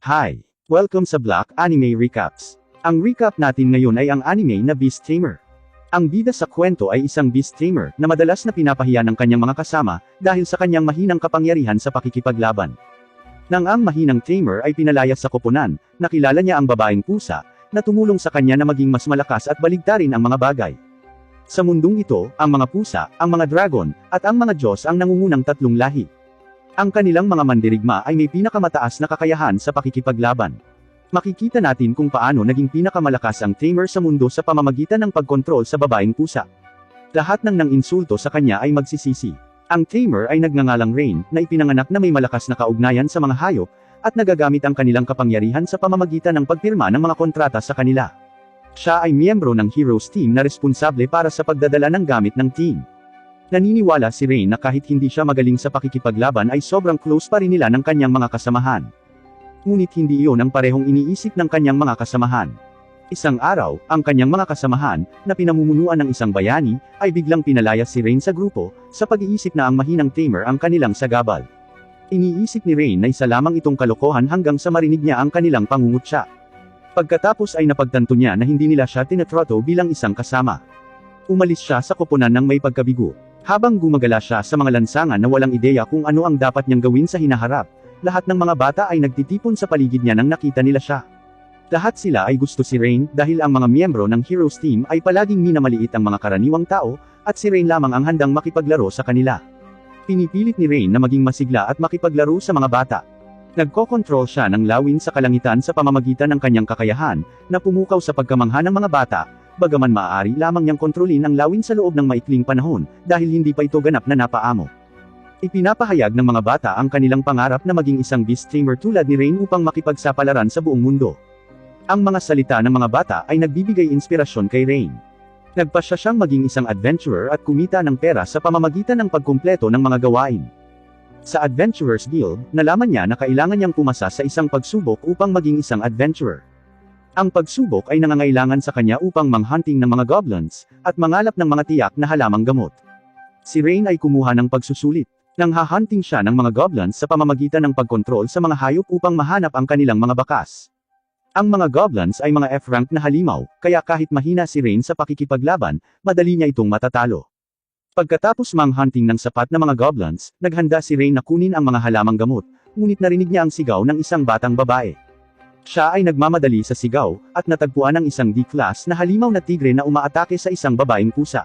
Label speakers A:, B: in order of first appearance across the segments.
A: Hi! Welcome sa Black Anime Recaps. Ang recap natin ngayon ay ang anime na Beast Tamer. Ang bida sa kwento ay isang Beast Tamer na madalas na pinapahiya ng kanyang mga kasama dahil sa kanyang mahinang kapangyarihan sa pakikipaglaban. Nang ang mahinang Tamer ay pinalayas sa koponan, nakilala niya ang babaeng pusa na tumulong sa kanya na maging mas malakas at baligtarin ang mga bagay. Sa mundong ito, ang mga pusa, ang mga dragon, at ang mga Diyos ang nangungunang tatlong lahi. Ang kanilang mga mandirigma ay may pinakamataas na kakayahan sa pakikipaglaban. Makikita natin kung paano naging pinakamalakas ang Tamer sa mundo sa pamamagitan ng pagkontrol sa babaeng pusa. Lahat ng nang-insulto sa kanya ay magsisisi. Ang Tamer ay nagngangalang Rain, na ipinanganak na may malakas na kaugnayan sa mga hayop, at nagagamit ang kanilang kapangyarihan sa pamamagitan ng pagpirma ng mga kontrata sa kanila. Siya ay miyembro ng Heroes Team na responsable para sa pagdadala ng gamit ng team. Naniniwala si Rain na kahit hindi siya magaling sa pakikipaglaban ay sobrang close pa rin nila ng kanyang mga kasamahan. Ngunit hindi iyon ang parehong iniisip ng kanyang mga kasamahan. Isang araw, ang kanyang mga kasamahan, na pinamumunuan ng isang bayani, ay biglang pinalayas si Rain sa grupo, sa pag-iisip na ang mahinang Tamer ang kanilang sagabal. Iniisip ni Rain na isa lamang itong kalokohan hanggang sa marinig niya ang kanilang pangungutya. Pagkatapos ay napagtanto niya na hindi nila siya tinatrato bilang isang kasama. Umalis siya sa koponan ng may pagkabigo. Habang gumagala siya sa mga lansangan na walang ideya kung ano ang dapat niyang gawin sa hinaharap, lahat ng mga bata ay nagtitipon sa paligid niya nang nakita nila siya. Lahat sila ay gusto si Rain dahil ang mga miyembro ng Heroes Team ay palaging minamaliit ang mga karaniwang tao, at si Rain lamang ang handang makipaglaro sa kanila. Pinipilit ni Rain na maging masigla at makipaglaro sa mga bata. Nagkokontrol siya ng lawin sa kalangitan sa pamamagitan ng kanyang kakayahan, na pumukaw sa pagkamangha ng mga bata, bagaman maaari lamang niyang kontrolin ang lawin sa loob ng maikling panahon, dahil hindi pa ito ganap na napaamo. Ipinapahayag ng mga bata ang kanilang pangarap na maging isang Beast Tamer tulad ni Rain upang makipagsapalaran sa buong mundo. Ang mga salita ng mga bata ay nagbibigay inspirasyon kay Rain. Nagpasya siyang maging isang adventurer at kumita ng pera sa pamamagitan ng pagkumpleto ng mga gawain. Sa Adventurers Guild, nalaman niya na kailangan niyang pumasa sa isang pagsubok upang maging isang adventurer. Ang pagsubok ay nangangailangan sa kanya upang manghunting ng mga goblins, at mangalap ng mga tiyak na halamang gamot. Si Rain ay kumuha ng pagsusulit. Nanghahunting siya ng mga goblins sa pamamagitan ng pagkontrol sa mga hayop upang mahanap ang kanilang mga bakas. Ang mga goblins ay mga F-rank na halimaw, kaya kahit mahina si Rain sa pakikipaglaban, madali niya itong matatalo. Pagkatapos manghunting ng sapat na mga goblins, naghanda si Rain na kunin ang mga halamang gamot, ngunit narinig niya ang sigaw ng isang batang babae. Siya ay nagmamadali sa sigaw, at natagpuan ng isang D-class na halimaw na tigre na umaatake sa isang babaeng pusa.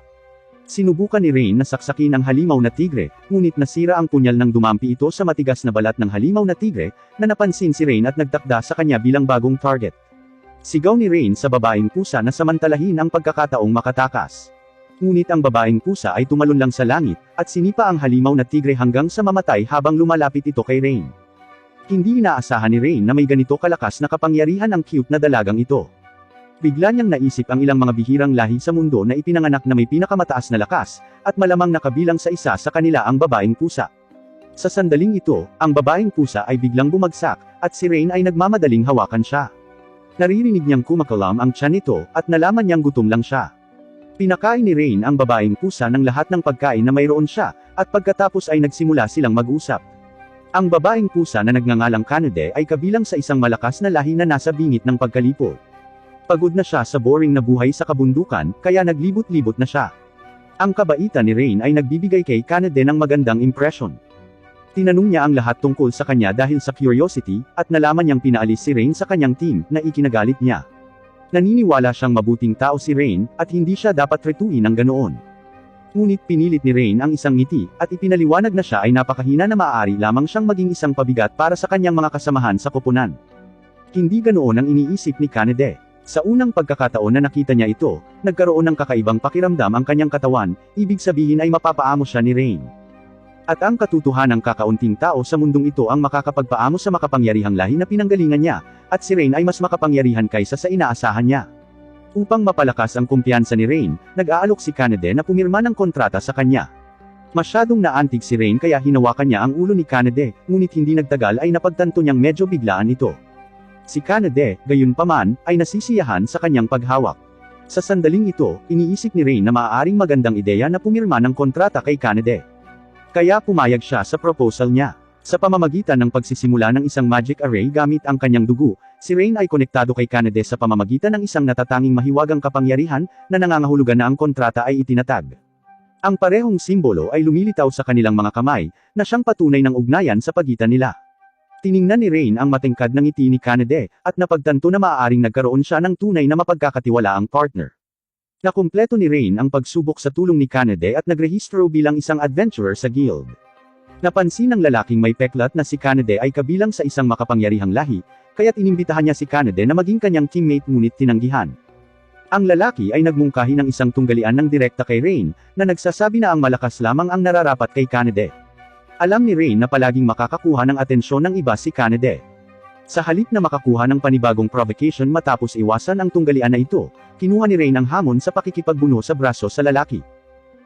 A: Sinubukan ni Rain na saksakin ang halimaw na tigre, ngunit nasira ang punyal ng dumampi ito sa matigas na balat ng halimaw na tigre, na napansin si Rain at nagtakda sa kanya bilang bagong target. Sigaw ni Rain sa babaeng pusa na samantalahin ang pagkakataong makatakas. Ngunit ang babaeng pusa ay tumalon lang sa langit, at sinipa ang halimaw na tigre hanggang sa mamatay habang lumalapit ito kay Rain. Hindi inaasahan ni Rain na may ganito kalakas na kapangyarihan ang cute na dalagang ito. Bigla niyang naisip ang ilang mga bihirang lahi sa mundo na ipinanganak na may pinakamataas na lakas, at malamang nakabilang sa isa sa kanila ang babaeng pusa. Sa sandaling ito, ang babaeng pusa ay biglang bumagsak, at si Rain ay nagmamadaling hawakan siya. Naririnig niyang kumakalam ang tiyan nito, at nalaman niyang gutom lang siya. Pinakain ni Rain ang babaeng pusa ng lahat ng pagkain na mayroon siya, at pagkatapos ay nagsimula silang mag-usap. Ang babaeng pusa na nagngangalang Kanade ay kabilang sa isang malakas na lahi na nasa bingit ng pagkalipol. Pagod na siya sa boring na buhay sa kabundukan, kaya naglibot-libot na siya. Ang kabaitan ni Rain ay nagbibigay kay Kanade ng magandang impression. Tinanong niya ang lahat tungkol sa kanya dahil sa curiosity, at nalaman niyang pinaalis si Rain sa kanyang team, na ikinagalit niya. Naniniwala siyang mabuting tao si Rain, at hindi siya dapat tretuin ng ganoon. Ngunit pinilit ni Rain ang isang ngiti, at ipinaliwanag na siya ay napakahina na maaari lamang siyang maging isang pabigat para sa kanyang mga kasamahan sa koponan. Hindi ganoon ang iniisip ni Kanade. Sa unang pagkakataon na nakita niya ito, nagkaroon ng kakaibang pakiramdam ang kanyang katawan, ibig sabihin ay mapapaamo siya ni Rain. At ang katotohanang kakaunting tao sa mundong ito ang makakapagpaamo sa makapangyarihang lahi na pinanggalingan niya, at si Rain ay mas makapangyarihan kaysa sa inaasahan niya. Upang mapalakas ang kumpiyansa ni Rain, nag-aalok si Kanade na pumirma ng kontrata sa kanya. Masyadong naantig si Rain kaya hinawakan niya ang ulo ni Kanade, ngunit hindi nagtagal ay napagtanto niyang medyo biglaan ito. Si Kanade, gayunpaman, ay nasisiyahan sa kanyang paghawak. Sa sandaling ito, iniisip ni Rain na maaaring magandang ideya na pumirma ng kontrata kay Kanade. Kaya pumayag siya sa proposal niya. Sa pamamagitan ng pagsisimula ng isang magic array gamit ang kanyang dugo, si Rain ay konektado kay Kanade sa pamamagitan ng isang natatanging mahiwagang kapangyarihan na nangangahulugan na ang kontrata ay itinatag. Ang parehong simbolo ay lumilitaw sa kanilang mga kamay, na siyang patunay ng ugnayan sa pagitan nila. Tiningnan ni Rain ang matingkad ng ngiti ni Kanade, at napagtanto na maaaring nagkaroon siya ng tunay na mapagkakatiwalaang partner. Nakumpleto ni Rain ang pagsubok sa tulong ni Kanade at nagrehistro bilang isang adventurer sa guild. Napansin ng lalaking may peklat na si Kanade ay kabilang sa isang makapangyarihang lahi, kaya't inimbitahan niya si Kanade na maging kanyang teammate ngunit tinanggihan. Ang lalaki ay nagmungkahi ng isang tunggalian ng direkta kay Rain, na nagsasabi na ang malakas lamang ang nararapat kay Kanade. Alam ni Rain na palaging makakakuha ng atensyon ng iba si Kanade. Sa halip na makakuha ng panibagong provocation matapos iwasan ang tunggalian na ito, kinuha ni Rain ang hamon sa pakikipagbuno sa braso sa lalaki.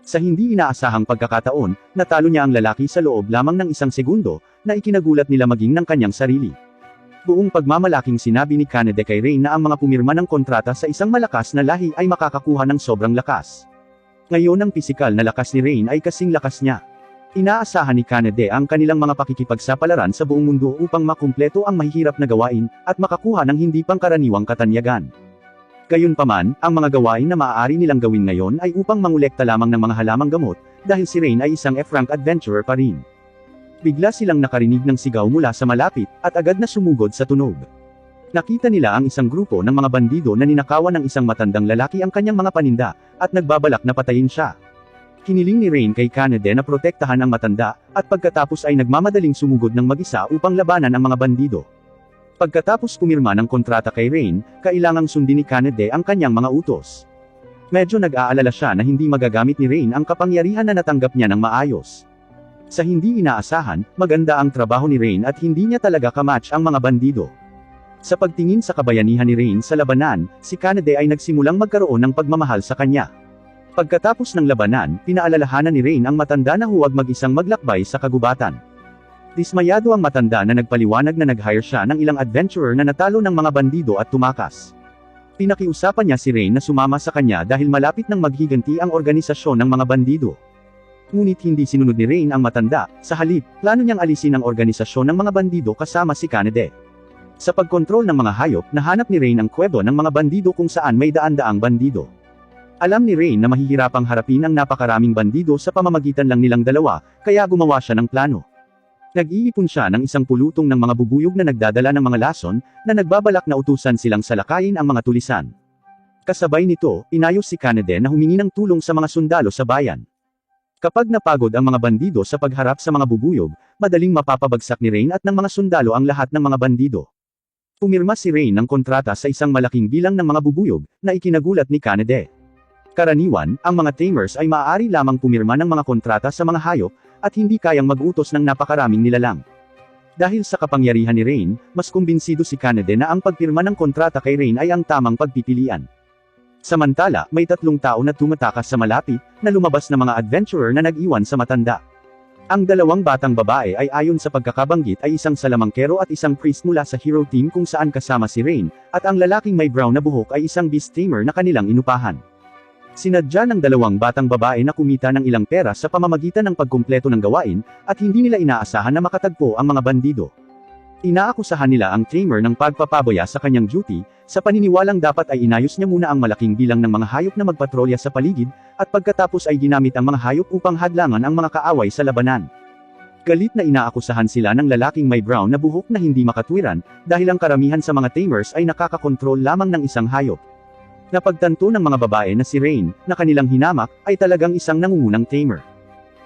A: Sa hindi inaasahang pagkakataon, natalo niya ang lalaki sa loob lamang ng isang segundo, na ikinagulat nila maging ng kanyang sarili. Buong pagmamalaking sinabi ni Kanade kay Rain na ang mga pumirma ng kontrata sa isang malakas na lahi ay makakakuha ng sobrang lakas. Ngayon ang pisikal na lakas ni Rain ay kasing lakas niya. Inaasahan ni Kanade ang kanilang mga pakikipagsapalaran sa buong mundo upang makumpleto ang mahihirap na gawain, at makakuha ng hindi pangkaraniwang katanyagan. Gayunpaman, ang mga gawain na maaari nilang gawin ngayon ay upang mangolekta lamang ng mga halamang gamot, dahil si Rain ay isang F-rank adventurer pa rin. Bigla silang nakarinig ng sigaw mula sa malapit, at agad na sumugod sa tunog. Nakita nila ang isang grupo ng mga bandido na ninakawan ng isang matandang lalaki ang kanyang mga paninda, at nagbabalak na patayin siya. Hiniling ni Rain kay Kanade na protektahan ang matanda, at pagkatapos ay nagmamadaling sumugod ng mag-isa upang labanan ang mga bandido. Pagkatapos pumirma ng kontrata kay Rain, kailangang sundin ni Kanade ang kanyang mga utos. Medyo nag-aalala siya na hindi magagamit ni Rain ang kapangyarihan na natanggap niya ng maayos. Sa hindi inaasahan, maganda ang trabaho ni Rain at hindi niya talaga kamatch ang mga bandido. Sa pagtingin sa kabayanihan ni Rain sa labanan, si Kanade ay nagsimulang magkaroon ng pagmamahal sa kanya. Pagkatapos ng labanan, pinaalalahanan ni Rain ang matanda na huwag mag-isang maglakbay sa kagubatan. Dismayado ang matanda na nagpaliwanag na nag-hire siya ng ilang adventurer na natalo ng mga bandido at tumakas. Pinakiusapan niya si Rain na sumama sa kanya dahil malapit nang maghiganti ang organisasyon ng mga bandido. Ngunit hindi sinunod ni Rain ang matanda, sa halip, plano niyang alisin ang organisasyon ng mga bandido kasama si Kanade. Sa pagkontrol ng mga hayop, nahanap ni Rain ang kwebo ng mga bandido kung saan may daan-daang bandido. Alam ni Rain na mahihirapang harapin ang napakaraming bandido sa pamamagitan lang nilang dalawa, kaya gumawa siya ng plano. Nag-iipon siya ng isang pulutong ng mga bubuyog na nagdadala ng mga lason, na nagbabalak na utusan silang salakayin ang mga tulisan. Kasabay nito, inayos si Kanade na humingi ng tulong sa mga sundalo sa bayan. Kapag napagod ang mga bandido sa pagharap sa mga bubuyog, madaling mapapabagsak ni Rain at ng mga sundalo ang lahat ng mga bandido. Pumirma si Rain ng kontrata sa isang malaking bilang ng mga bubuyog, na ikinagulat ni Kanade. Karaniwan, ang mga tamers ay maaari lamang pumirma ng mga kontrata sa mga hayop, at hindi kayang mag-utos ng napakaraming nilalang. Dahil sa kapangyarihan ni Rain, mas kumbinsido si Kanade na ang pagpirma ng kontrata kay Rain ay ang tamang pagpipilian. Samantala, may 3 tao na tumatakas sa malapit, na lumabas na mga adventurer na nag-iwan sa matanda. Ang 2 batang babae ay ayon sa pagkakabanggit ay isang salamangkero at isang priest mula sa hero team kung saan kasama si Rain, at ang lalaking may brown na buhok ay isang beast tamer na kanilang inupahan. Sinadya ng 2 batang babae na kumita ng ilang pera sa pamamagitan ng pagkumpleto ng gawain, at hindi nila inaasahan na makatagpo ang mga bandido. Inaakusahan nila ang tamer ng pagpapabaya sa kanyang duty, sa paniniwalang dapat ay inayos niya muna ang malaking bilang ng mga hayop na magpatrolya sa paligid, at pagkatapos ay ginamit ang mga hayop upang hadlangan ang mga kaaway sa labanan. Galit na inaakusahan sila ng lalaking may brown na buhok na hindi makatwiran, dahil ang karamihan sa mga tamers ay nakakakontrol lamang ng isang hayop. Napagtanto ng mga babae na si Rain, na kanilang hinamak, ay talagang isang nangungunang tamer.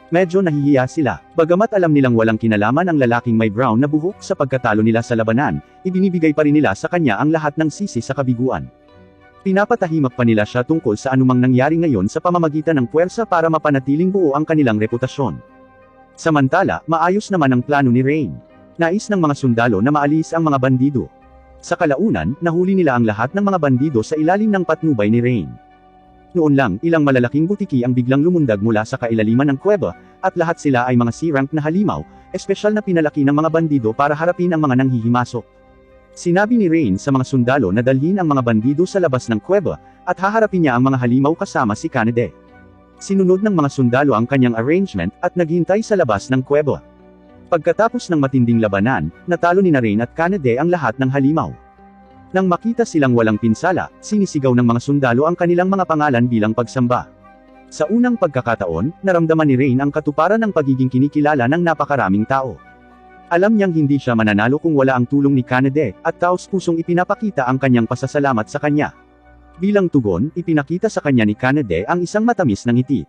A: Medyo nahihiya sila, bagamat alam nilang walang kinalaman ang lalaking may brown na buhok sa pagkatalo nila sa labanan, ibinibigay pa rin nila sa kanya ang lahat ng sisi sa kabiguan. Pinapatahimak pa nila siya tungkol sa anumang nangyari ngayon sa pamamagitan ng puwersa para mapanatiling buo ang kanilang reputasyon. Samantala, maayos naman ang plano ni Rain. Nais ng mga sundalo na maalis ang mga bandido. Sa kalaunan, nahuli nila ang lahat ng mga bandido sa ilalim ng patnubay ni Rain. Noon lang, ilang malalaking butiki ang biglang lumundag mula sa kailaliman ng kuweba, at lahat sila ay mga C-rank na halimaw, espesyal na pinalaki ng mga bandido para harapin ang mga nanghihimasok. Sinabi ni Rain sa mga sundalo na dalhin ang mga bandido sa labas ng kuweba, at haharapin niya ang mga halimaw kasama si Kanade. Sinunod ng mga sundalo ang kanyang arrangement, at naghintay sa labas ng kuweba. Pagkatapos ng matinding labanan, natalo ni Rain at Kanade ang lahat ng halimaw. Nang makita silang walang pinsala, sinisigaw ng mga sundalo ang kanilang mga pangalan bilang pagsamba. Sa unang pagkakataon, naramdaman ni Rain ang katuparan ng pagiging kinikilala ng napakaraming tao. Alam niyang hindi siya mananalo kung wala ang tulong ni Kanade, at taos-pusong ipinapakita ang kanyang pasasalamat sa kanya. Bilang tugon, ipinakita sa kanya ni Kanade ang isang matamis na ngiti.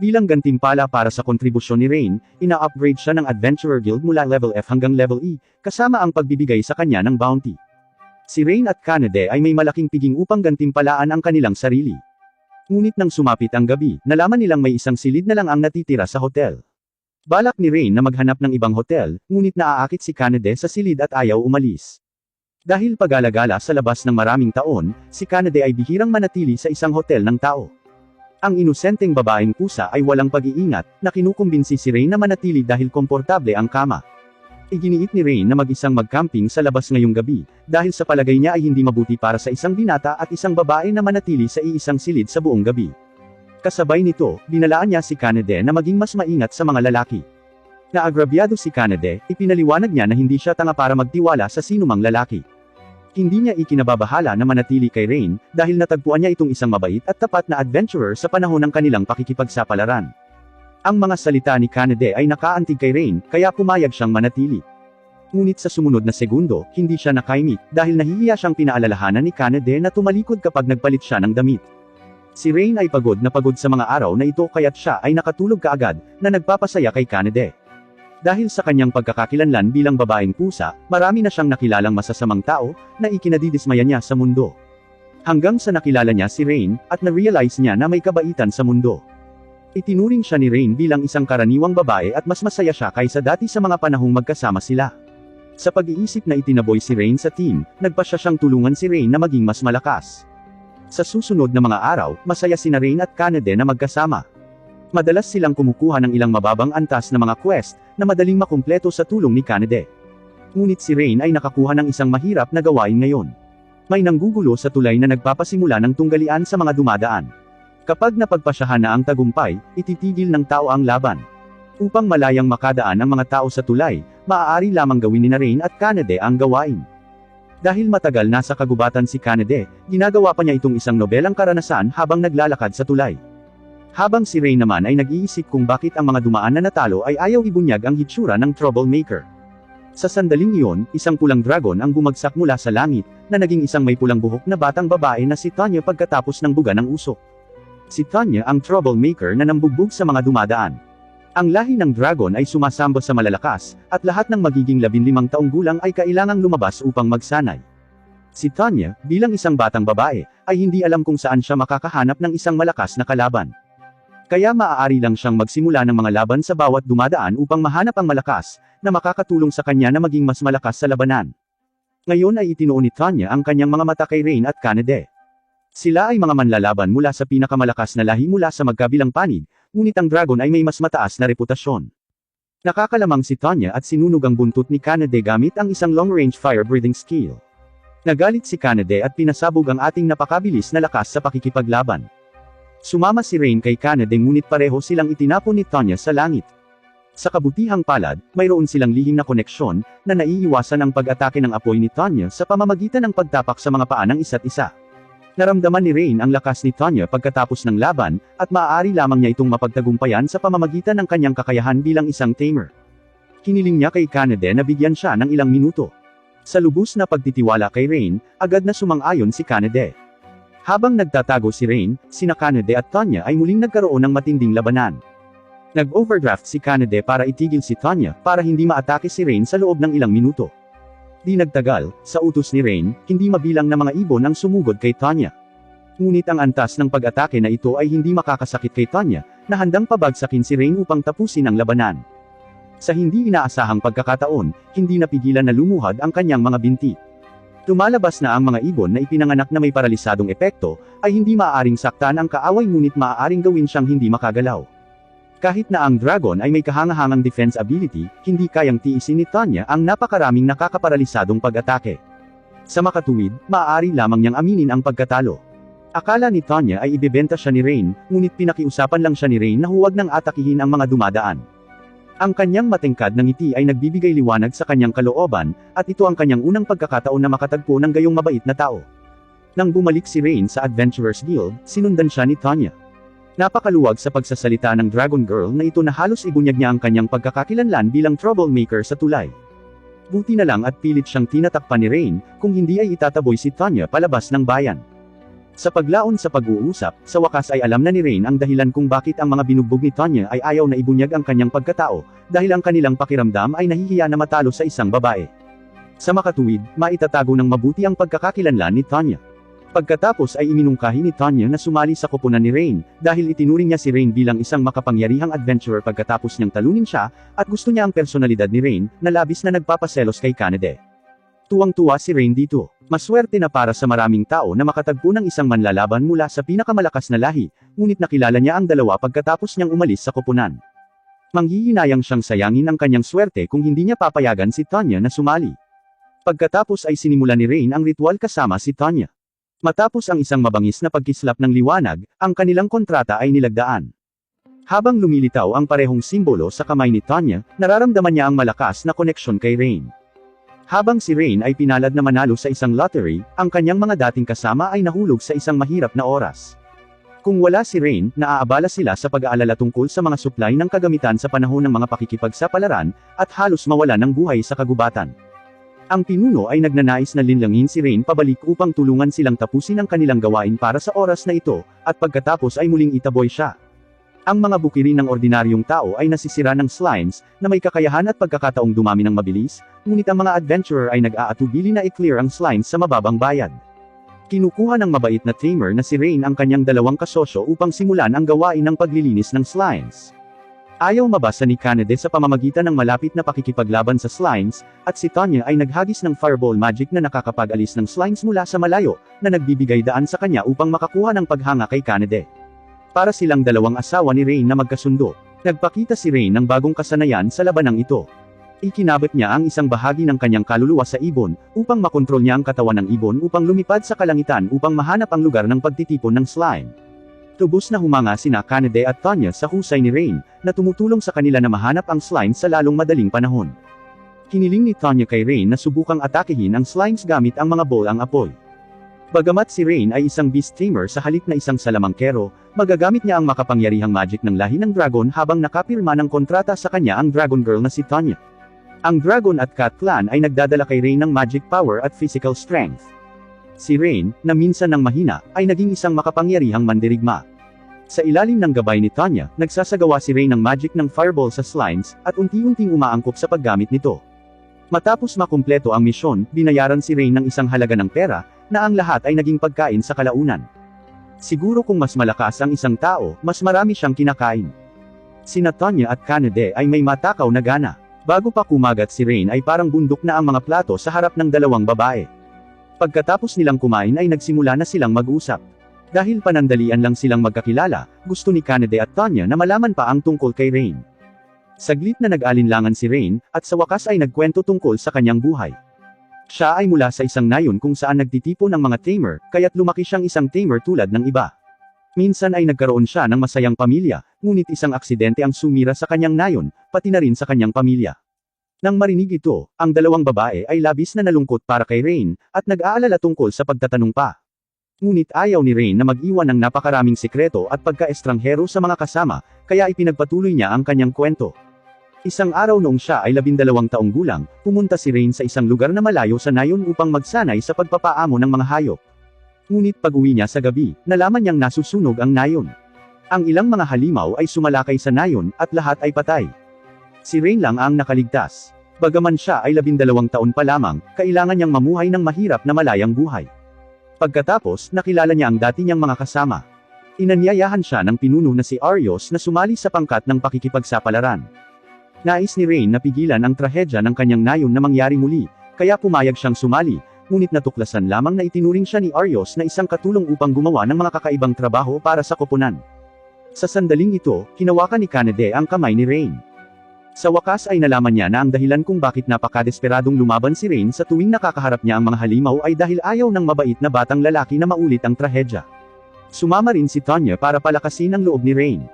A: Bilang gantimpala para sa kontribusyon ni Rain, ina-upgrade siya ng Adventurer Guild mula level F hanggang level E, kasama ang pagbibigay sa kanya ng bounty. Si Rain at Kanade ay may malaking piging upang gantimpalaan ang kanilang sarili. Ngunit nang sumapit ang gabi, nalaman nilang may isang silid na lang ang natitira sa hotel. Balak ni Rain na maghanap ng ibang hotel, ngunit naaakit si Kanade sa silid at ayaw umalis. Dahil pag-alagala sa labas ng maraming taon, si Kanade ay bihirang manatili sa isang hotel ng tao. Ang inosenteng babaeng pusa ay walang pag-iingat, na kinukumbinsi si Rain na manatili dahil komportable ang kama. Iginiit ni Rain na mag-isang mag-camping sa labas ngayong gabi, dahil sa palagay niya ay hindi mabuti para sa isang binata at isang babae na manatili sa iisang silid sa buong gabi. Kasabay nito, binalaan niya si Kanade na maging mas maingat sa mga lalaki. Naagrabyado si Kanade, ipinaliwanag niya na hindi siya tanga para magtiwala sa sinumang lalaki. Hindi niya ikinababahala na manatili kay Rain, dahil natagpuan niya itong isang mabait at tapat na adventurer sa panahon ng kanilang pakikipagsapalaran. Ang mga salita ni Kanade ay nakaantig kay Rain, kaya pumayag siyang manatili. Ngunit sa sumunod na segundo, hindi siya nakaimik, dahil nahihiya siyang pinaalalahanan ni Kanade na tumalikod kapag nagpalit siya ng damit. Si Rain ay pagod na pagod sa mga araw na ito kaya't siya ay nakatulog kaagad, na nagpapasaya kay Kanade. Dahil sa kanyang pagkakakilanlan bilang babaeng pusa, marami na siyang nakilalang masasamang tao, na ikinadidismaya niya sa mundo. Hanggang sa nakilala niya si Rain, at na-realize niya na may kabaitan sa mundo. Itinuring siya ni Rain bilang isang karaniwang babae at mas masaya siya kaysa dati sa mga panahong magkasama sila. Sa pag-iisip na itinaboy si Rain sa team, nagpasya siyang tulungan si Rain na maging mas malakas. Sa susunod na mga araw, masaya sina Rain at Kanade na magkasama. Madalas silang kumukuha ng ilang mababang antas na mga quest, na madaling makumpleto sa tulong ni Kanade. Ngunit si Rain ay nakakuha ng isang mahirap na gawain ngayon. May nanggugulo sa tulay na nagpapasimula ng tunggalian sa mga dumadaan. Kapag napagpasyahan na ang tagumpay, ititigil ng tao ang laban. Upang malayang makadaan ang mga tao sa tulay, maaari lamang gawin ni Rain at Kanade ang gawain. Dahil matagal nasa kagubatan si Kanade, ginagawa pa niya itong isang nobelang karanasan habang naglalakad sa tulay. Habang si Rain naman ay nag-iisip kung bakit ang mga dumaan na natalo ay ayaw ibunyag ang hitsura ng troublemaker. Sa sandaling iyon, isang pulang dragon ang bumagsak mula sa langit, na naging isang may pulang buhok na batang babae na si Tanya pagkatapos ng buga ng usok. Si Tanya ang troublemaker na nambugbog sa mga dumadaan. Ang lahi ng dragon ay sumasamba sa malalakas, at lahat ng magiging 15 taong gulang ay kailangang lumabas upang magsanay. Si Tanya, bilang isang batang babae, ay hindi alam kung saan siya makakahanap ng isang malakas na kalaban. Kaya maaari lang siyang magsimula ng mga laban sa bawat dumadaan upang mahanap ang malakas, na makakatulong sa kanya na maging mas malakas sa labanan. Ngayon ay itinuon ni Tanya ang kanyang mga mata kay Rain at Kanade. Sila ay mga manlalaban mula sa pinakamalakas na lahi mula sa magkabilang panig, ngunit ang dragon ay may mas mataas na reputasyon. Nakakalamang si Tanya at sinunog ang buntot ni Kanade gamit ang isang long-range fire-breathing skill. Nagalit si Kanade at pinasabog ang ating napakabilis na lakas sa pakikipaglaban. Sumama si Rain kay Kanade ngunit pareho silang itinapon ni Tanya sa langit. Sa kabutihang palad, mayroon silang lihim na koneksyon, na naiiwasan ang pag-atake ng apoy ni Tanya sa pamamagitan ng pagtapak sa mga paa ng isa't isa. Naramdaman ni Rain ang lakas ni Tanya pagkatapos ng laban, at maaari lamang niya itong mapagtagumpayan sa pamamagitan ng kanyang kakayahan bilang isang tamer. Hiniling niya kay Kanade na bigyan siya ng ilang minuto. Sa lubos na pagtitiwala kay Rain, agad na sumang-ayon si Kanade. Habang nagtatago si Rain, sina Kanade at Tanya ay muling nagkaroon ng matinding labanan. Nag-overdraft si Kanade para itigil si Tanya, para hindi maatake si Rain sa loob ng ilang minuto. Di nagtagal, sa utos ni Rain, hindi mabilang na mga ibon ang sumugod kay Tanya. Ngunit ang antas ng pag-atake na ito ay hindi makakasakit kay Tanya, na handang pabagsakin si Rain upang tapusin ang labanan. Sa hindi inaasahang pagkakataon, hindi napigilan na lumuhad ang kanyang mga binti. Lumalabas na ang mga ibon na ipinanganak na may paralisadong epekto, ay hindi maaaring saktan ang kaaway ngunit maaaring gawin siyang hindi makagalaw. Kahit na ang dragon ay may kahangahangang defense ability, hindi kayang tiisin ni Tanya ang napakaraming nakakaparalisadong pag-atake. Sa makatuwid, maaari lamang niyang aminin ang pagkatalo. Akala ni Tanya ay ibebenta siya ni Rain, ngunit pinakiusapan lang siya ni Rain na huwag nang atakihin ang mga dumadaan. Ang kanyang matingkad na ngiti ay nagbibigay liwanag sa kanyang kalooban, at ito ang kanyang unang pagkakataon na makatagpo ng gayong mabait na tao. Nang bumalik si Rain sa Adventurers Guild, sinundan siya ni Tanya. Napakaluwag sa pagsasalita ng Dragon Girl na ito na halos ibunyag niya ang kanyang pagkakakilanlan bilang troublemaker sa tulay. Buti na lang at pilit siyang tinatakpan ni Rain, kung hindi ay itataboy si Tanya palabas ng bayan. Sa paglaon sa pag-uusap, sa wakas ay alam na ni Rain ang dahilan kung bakit ang mga binugbog ni Tanya ay ayaw na ibunyag ang kanyang pagkatao, dahil ang kanilang pakiramdam ay nahihiya na matalo sa isang babae. Sa makatuwid, maitatago ng mabuti ang pagkakakilanlan ni Tanya. Pagkatapos ay iminungkahi ni Tanya na sumali sa koponan ni Rain, dahil itinuring niya si Rain bilang isang makapangyarihang adventurer pagkatapos niyang talunin siya, at gusto niya ang personalidad ni Rain, na labis na nagpapaselos kay Kanade. Tuwang-tuwa si Rain dito. Maswerte na para sa maraming tao na makatagpo ng isang manlalaban mula sa pinakamalakas na lahi, ngunit nakilala niya ang dalawa pagkatapos niyang umalis sa koponan. Manghihinayang siyang sayangin ang kanyang swerte kung hindi niya papayagan si Tanya na sumali. Pagkatapos ay sinimula ni Rain ang ritual kasama si Tanya. Matapos ang isang mabangis na pagkislap ng liwanag, ang kanilang kontrata ay nilagdaan. Habang lumilitaw ang parehong simbolo sa kamay ni Tanya, nararamdaman niya ang malakas na koneksyon kay Rain. Habang si Rain ay pinalad na manalo sa isang lottery, ang kanyang mga dating kasama ay nahulog sa isang mahirap na oras. Kung wala si Rain, naaabala sila sa pag-aalala tungkol sa mga supply ng kagamitan sa panahon ng mga pakikipagsapalaran, at halos mawala ng buhay sa kagubatan. Ang pinuno ay nagnanais na linlangin si Rain pabalik upang tulungan silang tapusin ang kanilang gawain para sa oras na ito, at pagkatapos ay muling itaboy siya. Ang mga bukirin ng ordinaryong tao ay nasisira ng slimes, na may kakayahan at pagkakataong dumami ng mabilis, ngunit ang mga adventurer ay nag-aatubili na i-clear ang slimes sa mababang bayad. Kinukuha ng mabait na tamer na si Rain ang kanyang dalawang kasosyo upang simulan ang gawain ng paglilinis ng slimes. Ayaw mabasa ni Kanade sa pamamagitan ng malapit na pakikipaglaban sa slimes, at si Tanya ay naghagis ng fireball magic na nakakapag-alis ng slimes mula sa malayo, na nagbibigay daan sa kanya upang makakuha ng paghanga kay Kanade. Para silang dalawang asawa ni Rain na magkasundo. Nagpakita si Rain ng bagong kasanayan sa labanang ito. Ikinabit niya ang isang bahagi ng kanyang kaluluwa sa ibon, upang makontrol niya ang katawan ng ibon upang lumipad sa kalangitan upang mahanap ang lugar ng pagtitipon ng slime. Lubos na humanga sina Kanade at Tanya sa husay ni Rain, na tumutulong sa kanila na mahanap ang slime sa lalong madaling panahon. Hiniling ni Tanya kay Rain na subukang atakehin ang slimes gamit ang mga bolang apoy. Bagamat si Rain ay isang beast tamer sa halip na isang salamangkero, magagamit niya ang makapangyarihang magic ng lahi ng dragon habang nakapirma ng kontrata sa kanya ang Dragon Girl na si Tanya. Ang Dragon at Cat Clan ay nagdadala kay Rain ng magic power at physical strength. Si Rain, na minsan ng mahina, ay naging isang makapangyarihang mandirigma. Sa ilalim ng gabay ni Tanya, nagsasagawa si Rain ng magic ng fireball sa slimes, at unti-unting umaangkop sa paggamit nito. Matapos makumpleto ang misyon, binayaran si Rain ng isang halaga ng pera, na ang lahat ay naging pagkain sa kalaunan. Siguro kung mas malakas ang isang tao, mas marami siyang kinakain. Sina Tanya at Kanade ay may matakaw na gana. Bago pa kumagat si Rain ay parang bundok na ang mga plato sa harap ng dalawang babae. Pagkatapos nilang kumain ay nagsimula na silang mag-usap. Dahil panandalian lang silang magkakilala, gusto ni Kanade at Tanya na malaman pa ang tungkol kay Rain. Saglit na nag-alinlangan si Rain, at sa wakas ay nagkwento tungkol sa kanyang buhay. Siya ay mula sa isang nayon kung saan nagtitipon ng mga tamer, kaya't lumaki siyang isang tamer tulad ng iba. Minsan ay nagkaroon siya ng masayang pamilya, ngunit isang aksidente ang sumira sa kanyang nayon, pati na rin sa kanyang pamilya. Nang marinig ito, ang dalawang babae ay labis na nalungkot para kay Rain, at nag-aalala tungkol sa pagtatanong pa. Ngunit ayaw ni Rain na mag-iwan ng napakaraming sikreto at pagka-estranghero sa mga kasama, kaya ipinagpatuloy niya ang kanyang kwento. Isang araw noong siya ay 12 taong gulang, pumunta si Rain sa isang lugar na malayo sa nayon upang magsanay sa pagpapaamo ng mga hayop. Ngunit pag-uwi niya sa gabi, nalaman niyang nasusunog ang nayon. Ang ilang mga halimaw ay sumalakay sa nayon, at lahat ay patay. Si Rain lang ang nakaligtas. Bagaman siya ay 12 taon pa lamang, kailangan niyang mamuhay ng mahirap na malayang buhay. Pagkatapos, nakilala niya ang dati niyang mga kasama. Inanyayahan siya ng pinuno na si Arios na sumali sa pangkat ng pakikipagsapalaran. Nais ni Rain na pigilan ang trahedya ng kanyang nayon na mangyari muli, kaya pumayag siyang sumali, ngunit natuklasan lamang na itinuring siya ni Arios na isang katulong upang gumawa ng mga kakaibang trabaho para sa koponan. Sa sandaling ito, hinawakan ni Kanade ang kamay ni Rain. Sa wakas ay nalaman niya na ang dahilan kung bakit napakadesperadong lumaban si Rain sa tuwing nakakaharap niya ang mga halimaw ay dahil ayaw ng mabait na batang lalaki na maulit ang trahedya. Sumama rin si Tanya para palakasin ang loob ni Rain.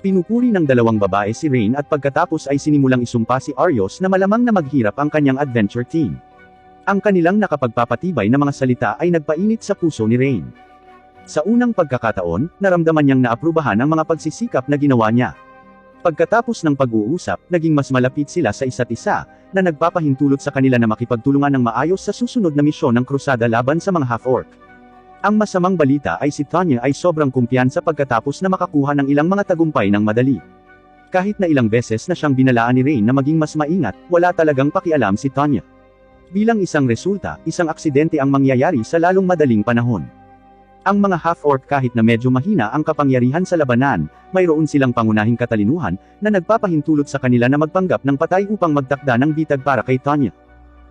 A: Pinupuri ng dalawang babae si Rain at pagkatapos ay sinimulang isumpa si Arios na malamang na maghirap ang kanyang adventure team. Ang kanilang nakapagpapatibay na mga salita ay nagpainit sa puso ni Rain. Sa unang pagkakataon, naramdaman niyang naaprubahan ang mga pagsisikap na ginawa niya. Pagkatapos ng pag-uusap, naging mas malapit sila sa isa't isa, na nagpapahintulot sa kanila na makipagtulungan ng maayos sa susunod na misyon ng krusada laban sa mga half-orc. Ang masamang balita ay si Tanya ay sobrang kumpiyansa pagkatapos na makakuha ng ilang mga tagumpay ng madali. Kahit na ilang beses na siyang binalaan ni Rain na maging mas maingat, wala talagang pakialam si Tanya. Bilang isang resulta, isang aksidente ang mangyayari sa lalong madaling panahon. Ang mga half-orc kahit na medyo mahina ang kapangyarihan sa labanan, mayroon silang pangunahing katalinuhan, na nagpapahintulot sa kanila na magpanggap ng patay upang magtakda ng bitag para kay Tanya.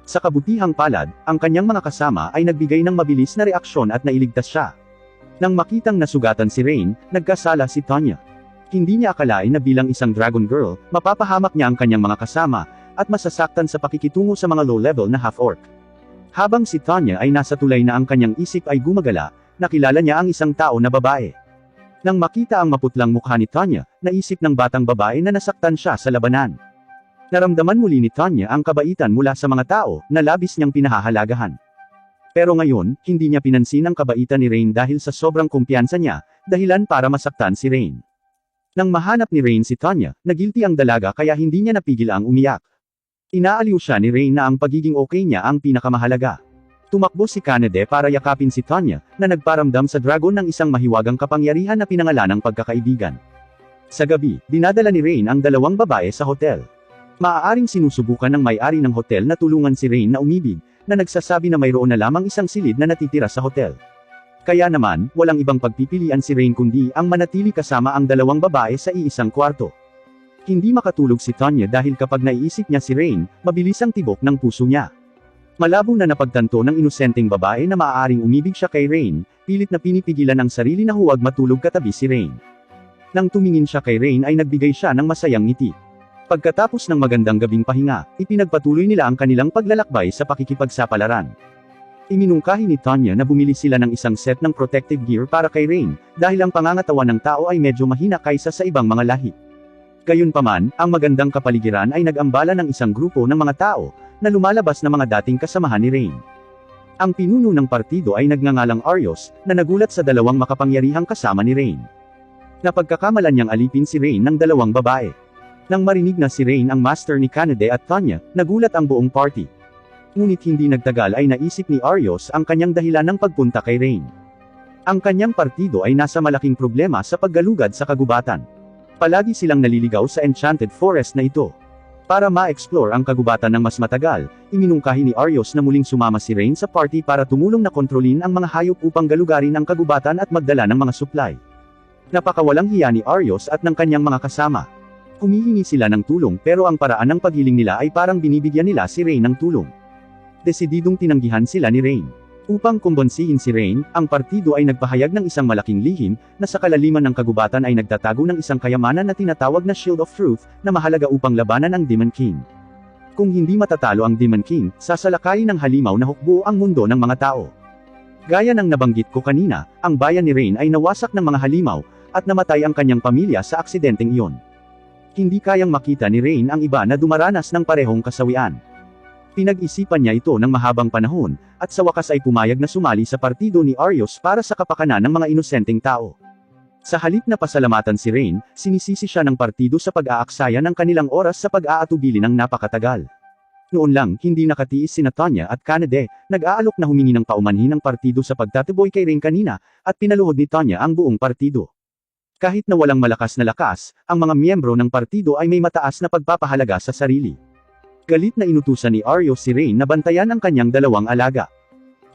A: Sa kabutihang palad, ang kanyang mga kasama ay nagbigay ng mabilis na reaksyon at nailigtas siya. Nang makitang nasugatan si Rain, nagkasala si Tanya. Hindi niya akalain na bilang isang Dragon Girl, mapapahamak niya ang kanyang mga kasama, at masasaktan sa pakikitungo sa mga low-level na half-orc. Habang si Tanya ay nasa tulay na ang kanyang isip ay gumagala, nakilala niya ang isang tao na babae. Nang makita ang maputlang mukha ni Tanya, naisip ng batang babae na nasaktan siya sa labanan. Naramdaman muli ni Tanya ang kabaitan mula sa mga tao, na labis niyang pinahahalagahan. Pero ngayon, hindi niya pinansin ang kabaitan ni Rain dahil sa sobrang kumpiyansa niya, dahilan para masaktan si Rain. Nang mahanap ni Rain si Tanya, nagilty ang dalaga kaya hindi niya napigil ang umiyak. Inaaliw siya ni Rain na ang pagiging okay niya ang pinakamahalaga. Tumakbo si Kanade para yakapin si Tanya, na nagparamdam sa dragon ng isang mahiwagang kapangyarihan na pinangalan ng pagkakaibigan. Sa gabi, dinadala ni Rain ang dalawang babae sa hotel. Maaaring sinusubukan ng may-ari ng hotel na tulungan si Rain na umibig, na nagsasabi na mayroon na lamang isang silid na natitira sa hotel. Kaya naman, walang ibang pagpipilian si Rain kundi ang manatili kasama ang dalawang babae sa iisang kwarto. Hindi makatulog si Tanya dahil kapag naiisip niya si Rain, mabilis ang tibok ng puso niya. Malabo na napagtanto ng inosenteng babae na maaaring umibig siya kay Rain, pilit na pinipigilan ang sarili na huwag matulog katabi si Rain. Nang tumingin siya kay Rain ay nagbigay siya ng masayang ngiti. Pagkatapos ng magandang gabing pahinga, ipinagpatuloy nila ang kanilang paglalakbay sa pakikipagsapalaran. Iminungkahi ni Tanya na bumili sila ng isang set ng protective gear para kay Rain, dahil ang pangangatawan ng tao ay medyo mahina kaysa sa ibang mga lahi. Gayunpaman, ang magandang kapaligiran ay nag-ambala ng isang grupo ng mga tao, na lumalabas na mga dating kasamahan ni Rain. Ang pinuno ng partido ay nagngangalang Arios, na nagulat sa dalawang makapangyarihang kasama ni Rain. Napagkakamalan niyang alipin si Rain ng dalawang babae. Nang marinig na si Rain ang master ni Kanade at Tanya, nagulat ang buong party. Ngunit hindi nagtagal ay naisip ni Arios ang kanyang dahilan ng pagpunta kay Rain. Ang kanyang partido ay nasa malaking problema sa paggalugad sa kagubatan. Palagi silang naliligaw sa Enchanted Forest na ito. Para ma-explore ang kagubatan ng mas matagal, iminungkahi ni Arios na muling sumama si Rain sa party para tumulong na kontrolin ang mga hayop upang galugarin ang kagubatan at magdala ng mga supply. Napakawalang hiya ni Arios at ng kanyang mga kasama. Humihingi sila ng tulong pero ang paraan ng paghiling nila ay parang binibigyan nila si Rain ng tulong. Desididong tinanggihan sila ni Rain. Upang kumbonsihin si Rain, ang partido ay nagpahayag ng isang malaking lihim, na sa kalaliman ng kagubatan ay nagtatago ng isang kayamanan na tinatawag na Shield of Truth, na mahalaga upang labanan ang Demon King. Kung hindi matatalo ang Demon King, sasalakayin ng halimaw na hukbo ang mundo ng mga tao. Gaya ng nabanggit ko kanina, ang bayan ni Rain ay nawasak ng mga halimaw, at namatay ang kanyang pamilya sa aksidenteng iyon. Hindi kayang makita ni Rain ang iba na dumaranas ng parehong kasawian. Pinag-isipan niya ito ng mahabang panahon, at sa wakas ay pumayag na sumali sa partido ni Arios para sa kapakanan ng mga inosenteng tao. Sa halip na pasalamatan si Rain, sinisisi siya ng partido sa pag-aaksaya ng kanilang oras sa pag-aatubili ng napakatagal. Noon lang, hindi nakatiis sina Tanya at Kanade, nag-aalok na humingi ng paumanhin ng partido sa pagtataboy kay Rain kanina, at pinaluhod ni Tanya ang buong partido. Kahit na walang malakas na lakas, ang mga miyembro ng partido ay may mataas na pagpapahalaga sa sarili. Galit na inutusan ni Arios si Rain na bantayan ang kanyang dalawang alaga.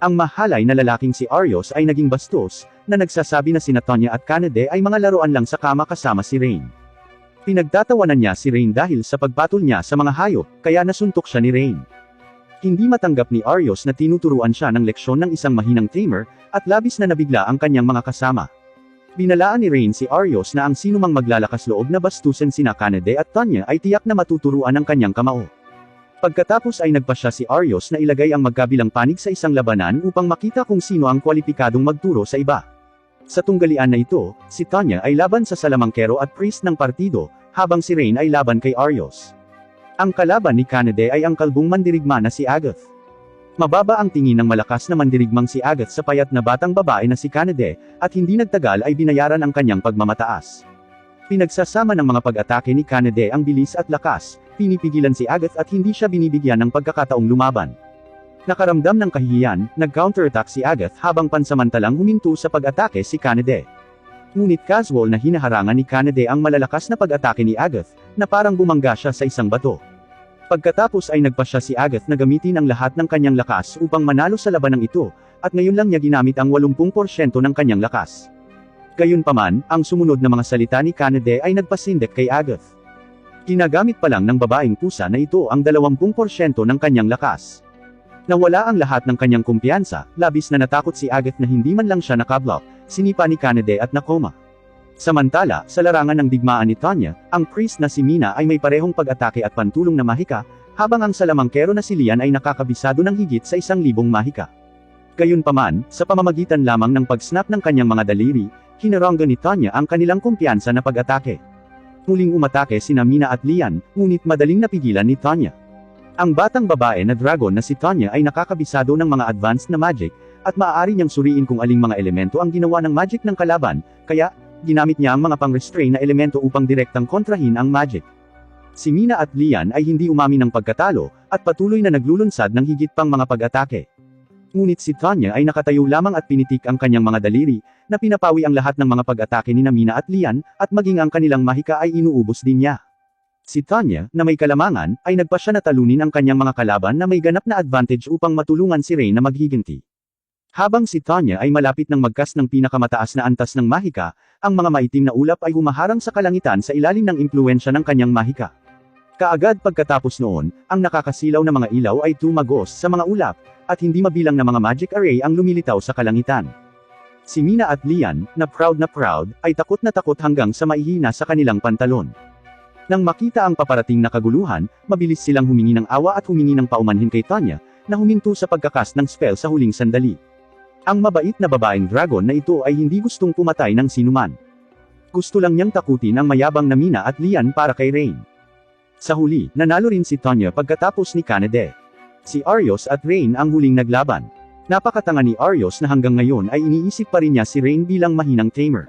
A: Ang mahalay na lalaking si Arios ay naging bastos, na nagsasabi na sina Tanya at Kanade ay mga laruan lang sa kama kasama si Rain. Pinagtatawanan niya si Rain dahil sa pagpatol niya sa mga hayop, kaya nasuntok siya ni Rain. Hindi matanggap ni Arios na tinuturuan siya ng leksyon ng isang mahinang tamer, at labis na nabigla ang kanyang mga kasama. Binalaan ni Rain si Arios na ang sinumang maglalakas loob na bastusin sina Kanade at Tanya ay tiyak na matuturuan ng kanyang kamao. Pagkatapos ay nagpasya si Arios na ilagay ang magkabilang panig sa isang labanan upang makita kung sino ang kwalipikadong magturo sa iba. Sa tunggalian na ito, si Tanya ay laban sa salamangkero at priest ng partido, habang si Rain ay laban kay Arios. Ang kalaban ni Kanade ay ang kalbong mandirigma na si Agoth. Mababa ang tingin ng malakas na mandirigmang si Agoth sa payat na batang babae na si Kanade, at hindi nagtagal ay binayaran ang kanyang pagmamataas. Pinagsasama ng mga pag-atake ni Kanade ang bilis at lakas, pinipigilan si Agoth at hindi siya binibigyan ng pagkakataong lumaban. Nakaramdam ng kahihiyan, nag-counterattack si Agoth habang pansamantalang huminto sa pag-atake si Kanade. Ngunit casual na hinaharangan ni Kanade ang malalakas na pag-atake ni Agoth, na parang bumangga siya sa isang bato. Pagkatapos ay nagpasya si Agoth na gamitin ang lahat ng kanyang lakas upang manalo sa labanang ito, at ngayon lang niya ginamit ang 80% ng kanyang lakas. Gayunpaman, ang sumunod na mga salita ni Kanade ay nagpasindek kay Agoth. Ginagamit pa lang ng babaeng pusa na ito ang 20% ng kanyang lakas. Nawala ang lahat ng kanyang kumpiyansa, labis na natakot si Agoth na hindi man lang siya nakablock, sinipa ni Kanade at nakoma. Samantala, sa larangan ng digmaan ni Tanya, ang priest na si Mina ay may parehong pag-atake at pantulong na mahika, habang ang salamangkero na si Lian ay nakakabisado ng higit sa 1,000 mahika. Gayunpaman, sa pamamagitan lamang ng pag-snap ng kanyang mga daliri, hinaranggan ni Tanya ang kanilang kumpiyansa na pag-atake. Muling umatake sina Mina at Lian, ngunit madaling napigilan ni Tanya. Ang batang babae na dragon na si Tanya ay nakakabisado ng mga advanced na magic, at maaari niyang suriin kung aling mga elemento ang ginawa ng magic ng kalaban, kaya, ginamit niya ang mga pang-restrain na elemento upang direktang kontrahin ang magic. Si Mina at Lian ay hindi umamin ng pagkatalo, at patuloy na naglulunsad ng higit pang mga pag-atake. Ngunit si Tanya ay nakatayo lamang at pinitik ang kanyang mga daliri, na pinapawi ang lahat ng mga pag-atake ni Mina at Lian, at maging ang kanilang mahika ay inuubos din niya. Si Tanya, na may kalamangan, ay nagpasya na talunin ang kanyang mga kalaban na may ganap na advantage upang matulungan si Rain na maghiganti. Habang si Tanya ay malapit ng magkas ng pinakamataas na antas ng mahika, ang mga maitim na ulap ay humaharang sa kalangitan sa ilalim ng impluensya ng kanyang mahika. Kaagad pagkatapos noon, ang nakakasilaw na mga ilaw ay tumagos sa mga ulap, at hindi mabilang na mga magic array ang lumilitaw sa kalangitan. Si Mina at Lian, na proud, ay takot na takot hanggang sa maihina sa kanilang pantalon. Nang makita ang paparating na kaguluhan, mabilis silang humingi ng awa at humingi ng paumanhin kay Tanya, na huminto sa pagkakas ng spell sa huling sandali. Ang mabait na babaeng dragon na ito ay hindi gustong pumatay ng sinuman. Gusto lang niyang takutin ang mayabang na Mina at Lian para kay Rain. Sa huli, nanalo rin si Tanya pagkatapos ni Kanade. Si Arios at Rain ang huling naglaban. Napakatanga ni Arios na hanggang ngayon ay iniisip pa rin niya si Rain bilang mahinang tamer.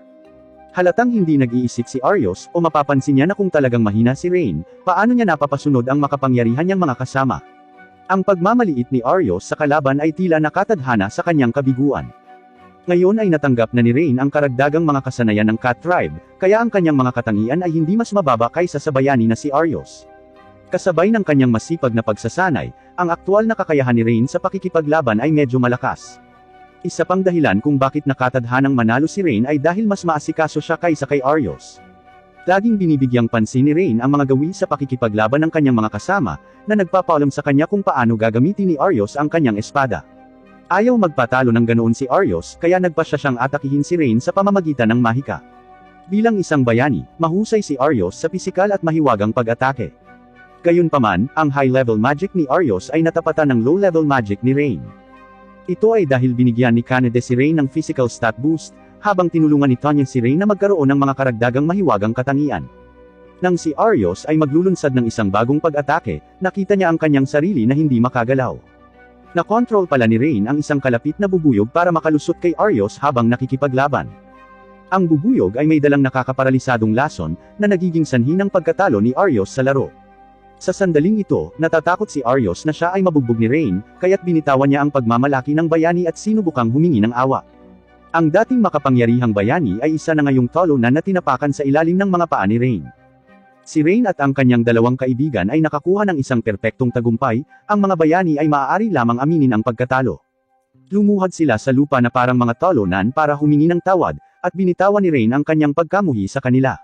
A: Halatang hindi nag-iisip si Arios, o mapapansin niya na kung talagang mahina si Rain, paano niya napapasunod ang makapangyarihan niyang mga kasama. Ang pagmamaliit ni Arios sa kalaban ay tila nakatadhana sa kanyang kabiguan. Ngayon ay natanggap na ni Rain ang karagdagang mga kasanayan ng Cat Tribe, kaya ang kanyang mga katangian ay hindi mas mababa kaysa sa bayani na si Arios. Kasabay ng kanyang masipag na pagsasanay, ang aktual na kakayahan ni Rain sa pakikipaglaban ay medyo malakas. Isa pang dahilan kung bakit nakatadhanang manalo si Rain ay dahil mas maasikaso siya kaysa kay Arios. Laging binibigyang pansin ni Rain ang mga gawi sa pakikipaglaban ng kanyang mga kasama, na nagpapaalam sa kanya kung paano gagamitin ni Arios ang kanyang espada. Ayaw magpatalo ng ganoon si Arios, kaya nagpasya siyang atakihin si Rain sa pamamagitan ng mahika. Bilang isang bayani, mahusay si Arios sa pisikal at mahiwagang pag-atake. Gayunpaman, ang high-level magic ni Arios ay natapatan ng low-level magic ni Rain. Ito ay dahil binigyan ni Kanade si Rain ng physical stat boost, habang tinulungan ni Tanya si Rain na magkaroon ng mga karagdagang mahiwagang katangian. Nang si Arios ay maglulunsad ng isang bagong pag-atake, nakita niya ang kanyang sarili na hindi makagalaw. Nakontrol pala ni Rain ang isang kalapit na bubuyog para makalusot kay Arios habang nakikipaglaban. Ang bubuyog ay may dalang nakakaparalisadong lason, na nagiging sanhi ng pagkatalo ni Arios sa laro. Sa sandaling ito, natatakot si Arios na siya ay mabugbog ni Rain, kaya't binitawan niya ang pagmamalaki ng bayani at sinubukang humingi ng awa. Ang dating makapangyarihang bayani ay isa na ngayong tolunan na tinapakan sa ilalim ng mga paa ni Rain. Si Rain at ang kanyang dalawang kaibigan ay nakakuha ng isang perpektong tagumpay, ang mga bayani ay maaari lamang aminin ang pagkatalo. Lumuhad sila sa lupa na parang mga tolunan para humingi ng tawad, at binitawan ni Rain ang kanyang pagkamuhi sa kanila.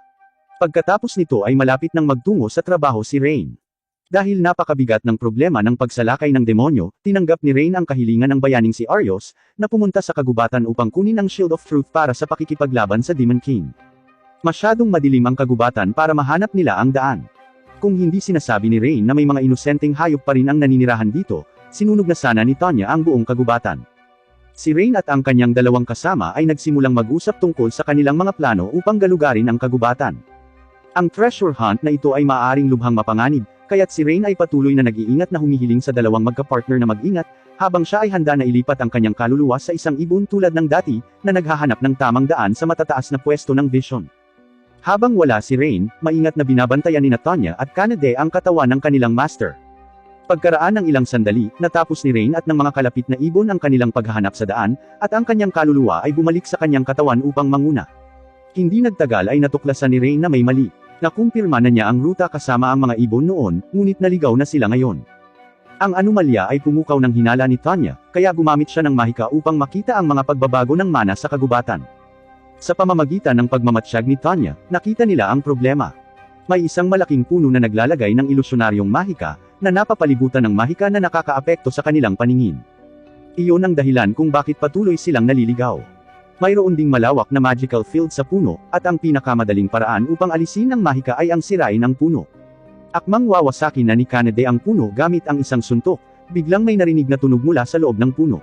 A: Pagkatapos nito ay malapit nang magtungo sa trabaho si Rain. Dahil napakabigat ng problema ng pagsalakay ng demonyo, tinanggap ni Rain ang kahilingan ng bayaning si Arios, na pumunta sa kagubatan upang kunin ang Shield of Truth para sa pakikipaglaban sa Demon King. Masyadong madilim ang kagubatan para mahanap nila ang daan. Kung hindi sinasabi ni Rain na may mga inosenteng hayop pa rin ang naninirahan dito, sinunog na sana ni Tanya ang buong kagubatan. Si Rain at ang kanyang dalawang kasama ay nagsimulang mag-usap tungkol sa kanilang mga plano upang galugarin ang kagubatan. Ang treasure hunt na ito ay maaaring lubhang mapanganib, kaya't si Rain ay patuloy na nag-iingat na humihiling sa dalawang magka-partner na mag-ingat, habang siya ay handa na ilipat ang kanyang kaluluwa sa isang ibon tulad ng dati, na naghahanap ng tamang daan sa matataas na pwesto ng vision. Habang wala si Rain, maingat na binabantayan ni Tanya at Kanade ang katawan ng kanilang master. Pagkaraan ng ilang sandali, natapos ni Rain at ng mga kalapit na ibon ang kanilang paghahanap sa daan, at ang kanyang kaluluwa ay bumalik sa kanyang katawan upang manguna. Hindi nagtagal ay natuklasan ni Rain na may mali. Nakumpirma na niya ang ruta kasama ang mga ibon noon, ngunit naligaw na sila ngayon. Ang anomalya ay pumukaw ng hinala ni Tanya, kaya gumamit siya ng mahika upang makita ang mga pagbabago ng mana sa kagubatan. Sa pamamagitan ng pagmamatsyag ni Tanya, nakita nila ang problema. May isang malaking puno na naglalagay ng ilusyonaryong mahika, na napapalibutan ng mahika na nakakaapekto sa kanilang paningin. Iyon ang dahilan kung bakit patuloy silang naliligaw. Mayroon ding malawak na magical field sa puno, at ang pinakamadaling paraan upang alisin ang mahika ay ang sirain ang puno. Akmang wawasakin na ni Kanade ang puno gamit ang isang suntok, biglang may narinig na tunog mula sa loob ng puno.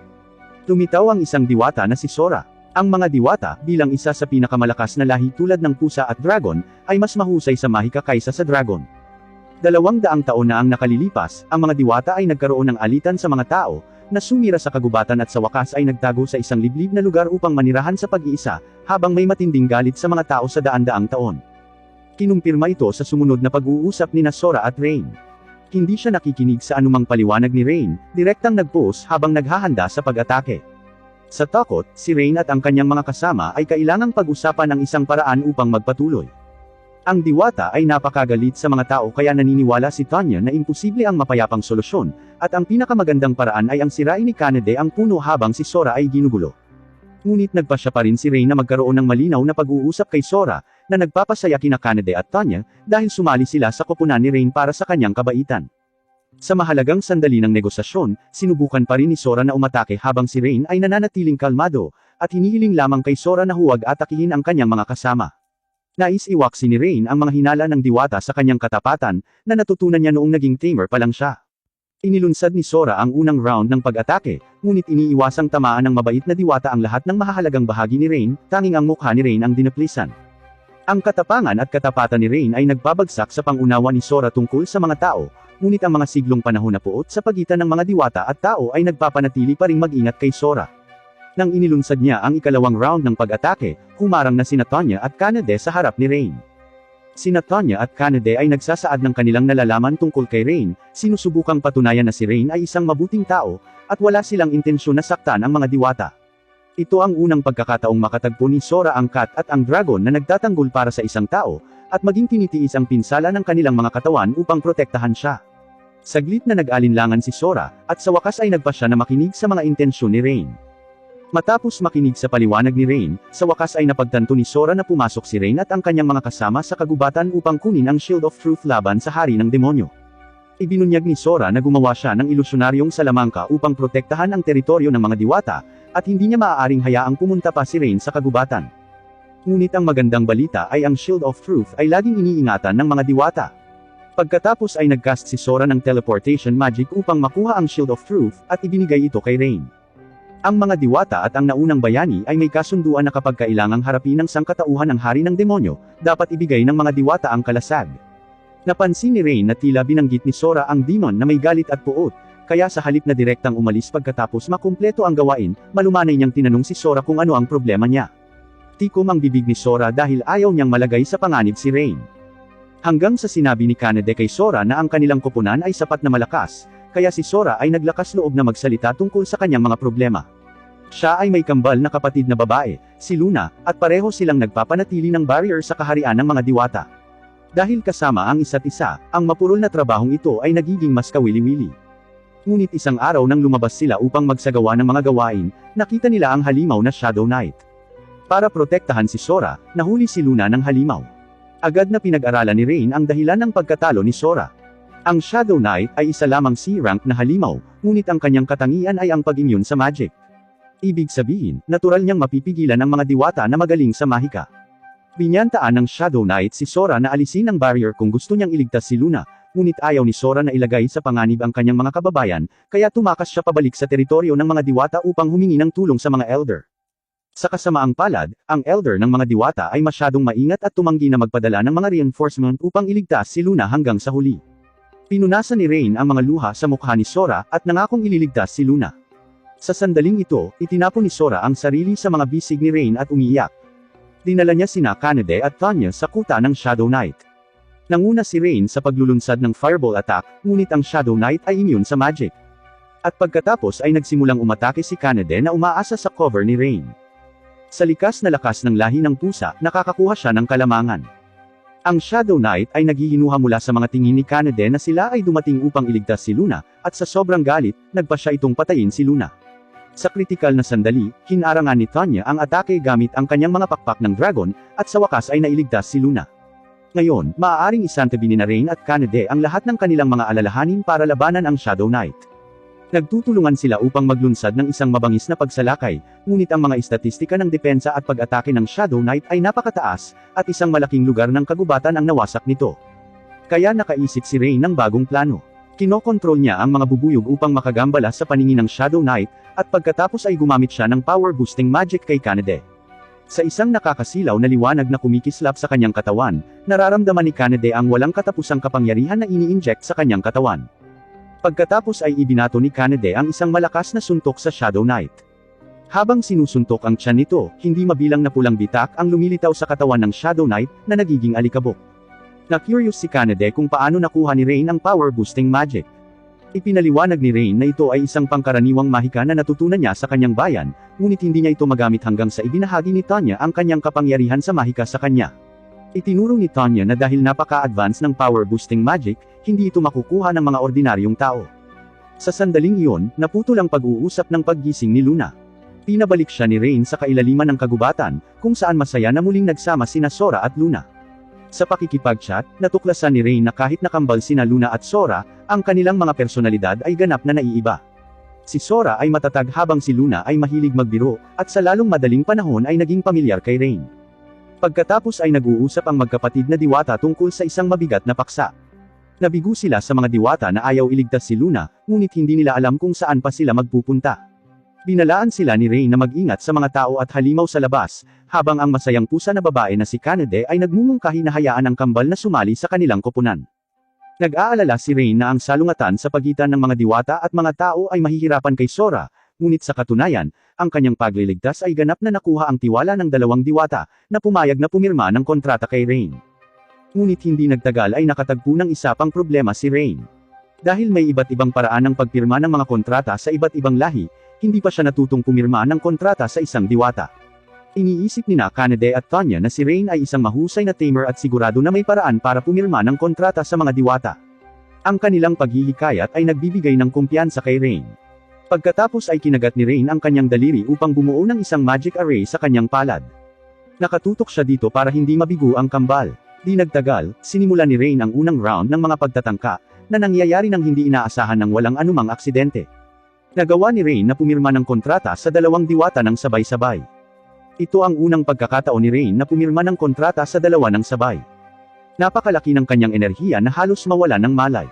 A: Lumitaw ang isang diwata na si Sora. Ang mga diwata, bilang isa sa pinakamalakas na lahi tulad ng pusa at dragon, ay mas mahusay sa mahika kaysa sa dragon. 200 taon na ang nakalilipas, ang mga diwata ay nagkaroon ng alitan sa mga tao, na sumira sa kagubatan at sa wakas ay nagtago sa isang liblib na lugar upang manirahan sa pag-iisa, habang may matinding galit sa mga tao sa daan-daang taon. Kinumpirma ito sa sumunod na pag-uusap ni Sora at Rain. Hindi siya nakikinig sa anumang paliwanag ni Rain, direktang nag-pose habang naghahanda sa pag-atake. Sa takot, si Rain at ang kanyang mga kasama ay kailangang pag-usapan ang isang paraan upang magpatuloy. Ang diwata ay napakagalit sa mga tao kaya naniniwala si Tanya na imposible ang mapayapang solusyon, at ang pinakamagandang paraan ay ang sirain ni Kanade ang puno habang si Sora ay ginugulo. Ngunit nagpasya pa rin si Rain na magkaroon ng malinaw na pag-uusap kay Sora, na nagpapasaya kina Kanade at Tanya, dahil sumali sila sa koponan ni Rain para sa kanyang kabaitan. Sa mahalagang sandali ng negosasyon, sinubukan pa rin ni Sora na umatake habang si Rain ay nananatiling kalmado, at hinihiling lamang kay Sora na huwag atakihin ang kanyang mga kasama. Nais iwaksi ni Rain ang mga hinala ng diwata sa kanyang katapatan, na natutunan niya noong naging tamer pa lang siya. Inilunsad ni Sora ang unang round ng pag-atake, ngunit iniiwasang tamaan ng mabait na diwata ang lahat ng mahahalagang bahagi ni Rain, tanging ang mukha ni Rain ang dinaplisan. Ang katapangan at katapatan ni Rain ay nagpabagsak sa pangunawa ni Sora tungkol sa mga tao, ngunit ang mga siglong panahon na puot sa pagitan ng mga diwata at tao ay nagpapanatili pa ring mag-ingat kay Sora. Nang inilunsad niya ang ikalawang round ng pag-atake, humarang na sina Tanya at Kanade sa harap ni Rain. Sina Tanya at Kanade ay nagsasaad ng kanilang nalalaman tungkol kay Rain, sinusubukang patunayan na si Rain ay isang mabuting tao, at wala silang intensyon na saktan ang mga diwata. Ito ang unang pagkakataong makatagpo ni Sora ang cat at ang dragon na nagtatanggol para sa isang tao, at maging tinitiis ang pinsala ng kanilang mga katawan upang protektahan siya. Saglit na nag-alinlangan si Sora, at sa wakas ay nagpasya na makinig sa mga intensyon ni Rain. Matapos makinig sa paliwanag ni Rain, sa wakas ay napagtanto ni Sora na pumasok si Rain at ang kanyang mga kasama sa kagubatan upang kunin ang Shield of Truth laban sa hari ng demonyo. Ibinunyag ni Sora na gumawa siya ng ilusyonaryong salamangka upang protektahan ang teritoryo ng mga diwata, at hindi niya maaaring hayaang pumunta pa si Rain sa kagubatan. Ngunit ang magandang balita ay ang Shield of Truth ay laging iniingatan ng mga diwata. Pagkatapos ay nagcast si Sora ng teleportation magic upang makuha ang Shield of Truth, at ibinigay ito kay Rain. Ang mga diwata at ang naunang bayani ay may kasunduan na kapag kailangang harapin ng sangkatauhan ng hari ng demonyo, dapat ibigay ng mga diwata ang kalasag. Napansin ni Rain na tila binanggit ni Sora ang demon na may galit at puot, kaya sa halip na direktang umalis pagkatapos makumpleto ang gawain, malumanay niyang tinanong si Sora kung ano ang problema niya. Tikom ang bibig ni Sora dahil ayaw niyang malagay sa panganib si Rain. Hanggang sa sinabi ni Kanade kay Sora na ang kanilang koponan ay sapat na malakas, kaya si Sora ay naglakas loob na magsalita tungkol sa kanyang mga problema. Siya ay may kambal na kapatid na babae, si Luna, at pareho silang nagpapanatili ng barrier sa kaharian ng mga diwata. Dahil kasama ang isa't isa, ang mapurol na trabahong ito ay nagiging mas kawili-wili. Ngunit isang araw nang lumabas sila upang magsagawa ng mga gawain, nakita nila ang halimaw na Shadow Knight. Para protektahan si Sora, nahuli si Luna ng halimaw. Agad na pinag-aralan ni Rain ang dahilan ng pagkatalo ni Sora. Ang Shadow Knight ay isa lamang C-rank na halimaw, ngunit ang kanyang katangian ay ang pag-immune sa magic. Ibig sabihin, natural niyang mapipigilan ang mga diwata na magaling sa mahika. Binyantaan ng Shadow Knight si Sora na alisin ang barrier kung gusto niyang iligtas si Luna, ngunit ayaw ni Sora na ilagay sa panganib ang kanyang mga kababayan, kaya tumakas siya pabalik sa teritoryo ng mga diwata upang humingi ng tulong sa mga Elder. Sa kasamaang palad, ang Elder ng mga diwata ay masyadong maingat at tumanggi na magpadala ng mga reinforcement upang iligtas si Luna hanggang sa huli. Pinunasan ni Rain ang mga luha sa mukha ni Sora at nangakong ililigtas si Luna. Sa sandaling ito, itinapon ni Sora ang sarili sa mga bisig ni Rain at umiiyak. Dinala niya sina Kanade at Tanya sa kuta ng Shadow Knight. Nanguna si Rain sa paglulunsad ng Fireball attack, ngunit ang Shadow Knight ay immune sa magic. At pagkatapos ay nagsimulang umatake si Kanade na umaasa sa cover ni Rain. Sa likas na lakas ng lahi ng pusa, nakakakuha siya ng kalamangan. Ang Shadow Knight ay naghihinuha mula sa mga tingin ni Kanade na sila ay dumating upang iligtas si Luna, at sa sobrang galit, nagpa siya itong patayin si Luna. Sa kritikal na sandali, hinarangan ni Tanya ang atake gamit ang kanyang mga pakpak ng dragon, at sa wakas ay nailigtas si Luna. Ngayon, maaaring isantabi ni Rain at Kanade ang lahat ng kanilang mga alalahanin para labanan ang Shadow Knight. Nagtutulungan sila upang maglunsad ng isang mabangis na pagsalakay, ngunit ang mga istatistika ng depensa at pag-atake ng Shadow Knight ay napakataas, at isang malaking lugar ng kagubatan ang nawasak nito. Kaya nakaisip si Rain ng bagong plano. Kinokontrol niya ang mga bubuyog upang makagambala sa paningin ng Shadow Knight, at pagkatapos ay gumamit siya ng power-boosting magic kay Kanade. Sa isang nakakasilaw na liwanag na kumikislap sa kanyang katawan, nararamdaman ni Kanade ang walang katapusang kapangyarihan na ini-inject sa kanyang katawan. Pagkatapos ay ibinato ni Kanade ang isang malakas na suntok sa Shadow Knight. Habang sinusuntok ang tiyan nito, hindi mabilang na pulang bitak ang lumilitaw sa katawan ng Shadow Knight, na nagiging alikabok. Na-curious si Kanade kung paano nakuha ni Rain ang power-boosting magic. Ipinaliwanag ni Rain na ito ay isang pangkaraniwang mahika na natutunan niya sa kanyang bayan, ngunit hindi niya ito magamit hanggang sa ibinahagi ni Tanya ang kanyang kapangyarihan sa mahika sa kanya. Itinuro ni Tanya na dahil napaka-advance ng power-boosting magic, hindi ito makukuha ng mga ordinaryong tao. Sa sandaling iyon, naputol ang pag-uusap ng paggising ni Luna. Pinabalik siya ni Rain sa kailaliman ng kagubatan, kung saan masaya na muling nagsama sina Sora at Luna. Sa pakikipag-chat, natuklasan ni Rain na kahit nakambal sina Luna at Sora, ang kanilang mga personalidad ay ganap na naiiba. Si Sora ay matatag habang si Luna ay mahilig magbiro, at sa lalong madaling panahon ay naging pamilyar kay Rain. Pagkatapos ay nag-uusap ang magkapatid na diwata tungkol sa isang mabigat na paksa. Nabigo sila sa mga diwata na ayaw iligtas si Luna, ngunit hindi nila alam kung saan pa sila magpupunta. Binalaan sila ni Rain na mag-ingat sa mga tao at halimaw sa labas, habang ang masayang pusa na babae na si Kanade ay nagmumungkahi na hayaan ang kambal na sumali sa kanilang koponan. Nag-aalala si Rain na ang salungatan sa pagitan ng mga diwata at mga tao ay mahihirapan kay Sora, ngunit sa katunayan, ang kanyang pagliligtas ay ganap na nakuha ang tiwala ng dalawang diwata, na pumayag na pumirma ng kontrata kay Rain. Ngunit hindi nagtagal ay nakatagpo ng isa pang problema si Rain. Dahil may iba't ibang paraan ng pagpirma ng mga kontrata sa iba't ibang lahi, hindi pa siya natutong pumirma ng kontrata sa isang diwata. Iniisip ni Kanade at Tanya na si Rain ay isang mahusay na tamer at sigurado na may paraan para pumirma ng kontrata sa mga diwata. Ang kanilang paghihikayat ay nagbibigay ng kumpiyansa kay Rain. Pagkatapos ay kinagat ni Rain ang kanyang daliri upang bumuo ng isang magic array sa kanyang palad. Nakatutok siya dito para hindi mabigo ang kambal. Di nagtagal, sinimula ni Rain ang unang round ng mga pagtatangka, na nangyayari ng hindi inaasahan ng walang anumang aksidente. Nagawa ni Rain na pumirma ng kontrata sa dalawang diwata ng sabay-sabay. Ito ang unang pagkakataon ni Rain na pumirma ng kontrata sa dalawa ng sabay. Napakalaki ng kanyang enerhiya na halos mawala ng malay.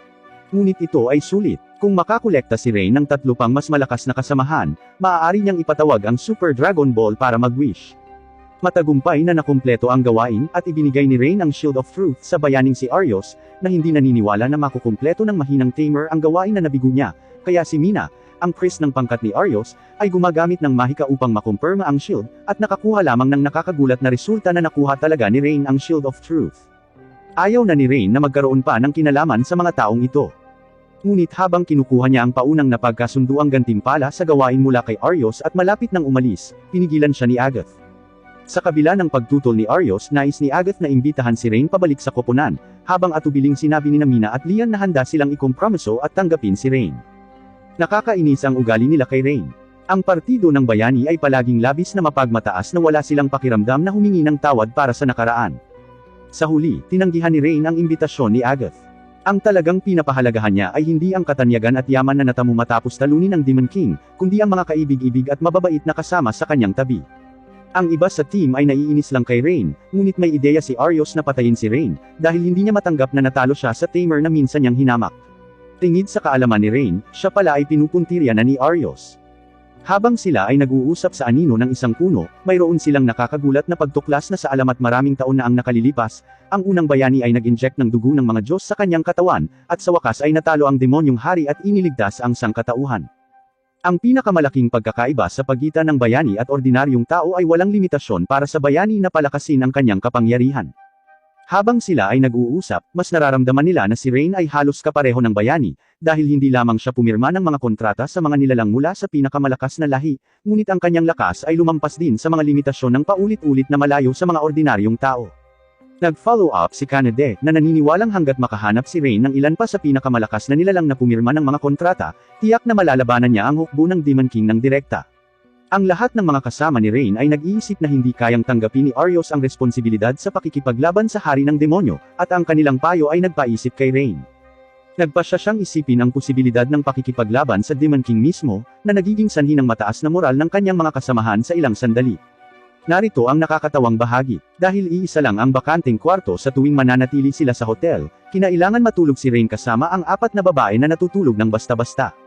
A: Ngunit ito ay sulit. Kung makakolekta si Rain ng 3 pang mas malakas na kasamahan, maaari niyang ipatawag ang Super Dragon Ball para mag-wish. Matagumpay na nakumpleto ang gawain, at ibinigay ni Rain ang Shield of Truth sa bayaning si Arios, na hindi naniniwala na makukumpleto ng mahinang tamer ang gawain na nabigo niya, kaya si Mina, ang priest ng pangkat ni Arios, ay gumagamit ng mahika upang makumpirma ang shield, at nakakuha lamang ng nakakagulat na resulta na nakuha talaga ni Rain ang Shield of Truth. Ayaw na ni Rain na magkaroon pa ng kinalaman sa mga taong ito. Ngunit habang kinukuha niya ang paunang napagkasunduang gantimpala sa gawain mula kay Arios at malapit nang umalis, pinigilan siya ni Agath. Sa kabila ng pagtutol ni Arios, nais ni Agath na imbitahan si Rain pabalik sa koponan, habang atubiling sinabi ni Mina at Lian na handa silang ikompromiso at tanggapin si Rain. Nakakainis ang ugali nila kay Rain. Ang partido ng bayani ay palaging labis na mapagmataas na wala silang pakiramdam na humingi ng tawad para sa nakaraan. Sa huli, tinanggihan ni Rain ang imbitasyon ni Agath. Ang talagang pinapahalagahan niya ay hindi ang katanyagan at yaman na natamo matapos talunin ng Demon King, kundi ang mga kaibig-ibig at mababait na kasama sa kanyang tabi. Ang iba sa team ay naiinis lang kay Rain, ngunit may ideya si Arios na patayin si Rain, dahil hindi niya matanggap na natalo siya sa tamer na minsan niyang hinamak. Tingid sa kaalaman ni Rain, siya pala ay pinupuntirya na ni Arios. Habang sila ay nag-uusap sa anino ng isang puno, mayroon silang nakakagulat na pagtuklas na sa alamat maraming taon na ang nakalilipas, ang unang bayani ay nag-inject ng dugo ng mga Diyos sa kanyang katawan, at sa wakas ay natalo ang demonyong hari at iniligtas ang sangkatauhan. Ang pinakamalaking pagkakaiba sa pagitan ng bayani at ordinaryong tao ay walang limitasyon para sa bayani na palakasin ang kanyang kapangyarihan. Habang sila ay nag-uusap, mas nararamdaman nila na si Rain ay halos kapareho ng bayani, dahil hindi lamang siya pumirma ng mga kontrata sa mga nilalang mula sa pinakamalakas na lahi, ngunit ang kanyang lakas ay lumampas din sa mga limitasyon ng paulit-ulit na malayo sa mga ordinaryong tao. Nag-follow up si Kanade, na naniniwalang hanggat makahanap si Rain ng ilan pa sa pinakamalakas na nilalang na pumirma ng mga kontrata, tiyak na malalabanan niya ang hukbo ng Demon King ng direkta. Ang lahat ng mga kasama ni Rain ay nag-iisip na hindi kayang tanggapin ni Arios ang responsibilidad sa pakikipaglaban sa hari ng demonyo, at ang kanilang payo ay nagpaisip kay Rain. Nagpasya siyang isipin ang posibilidad ng pakikipaglaban sa Demon King mismo, na nagiging sanhi ng mataas na moral ng kanyang mga kasamahan sa ilang sandali. Narito ang nakakatawang bahagi. Dahil iisa lang ang bakanteng kwarto sa tuwing mananatili sila sa hotel, kinailangan matulog si Rain kasama ang 4 na babae na natutulog ng basta-basta.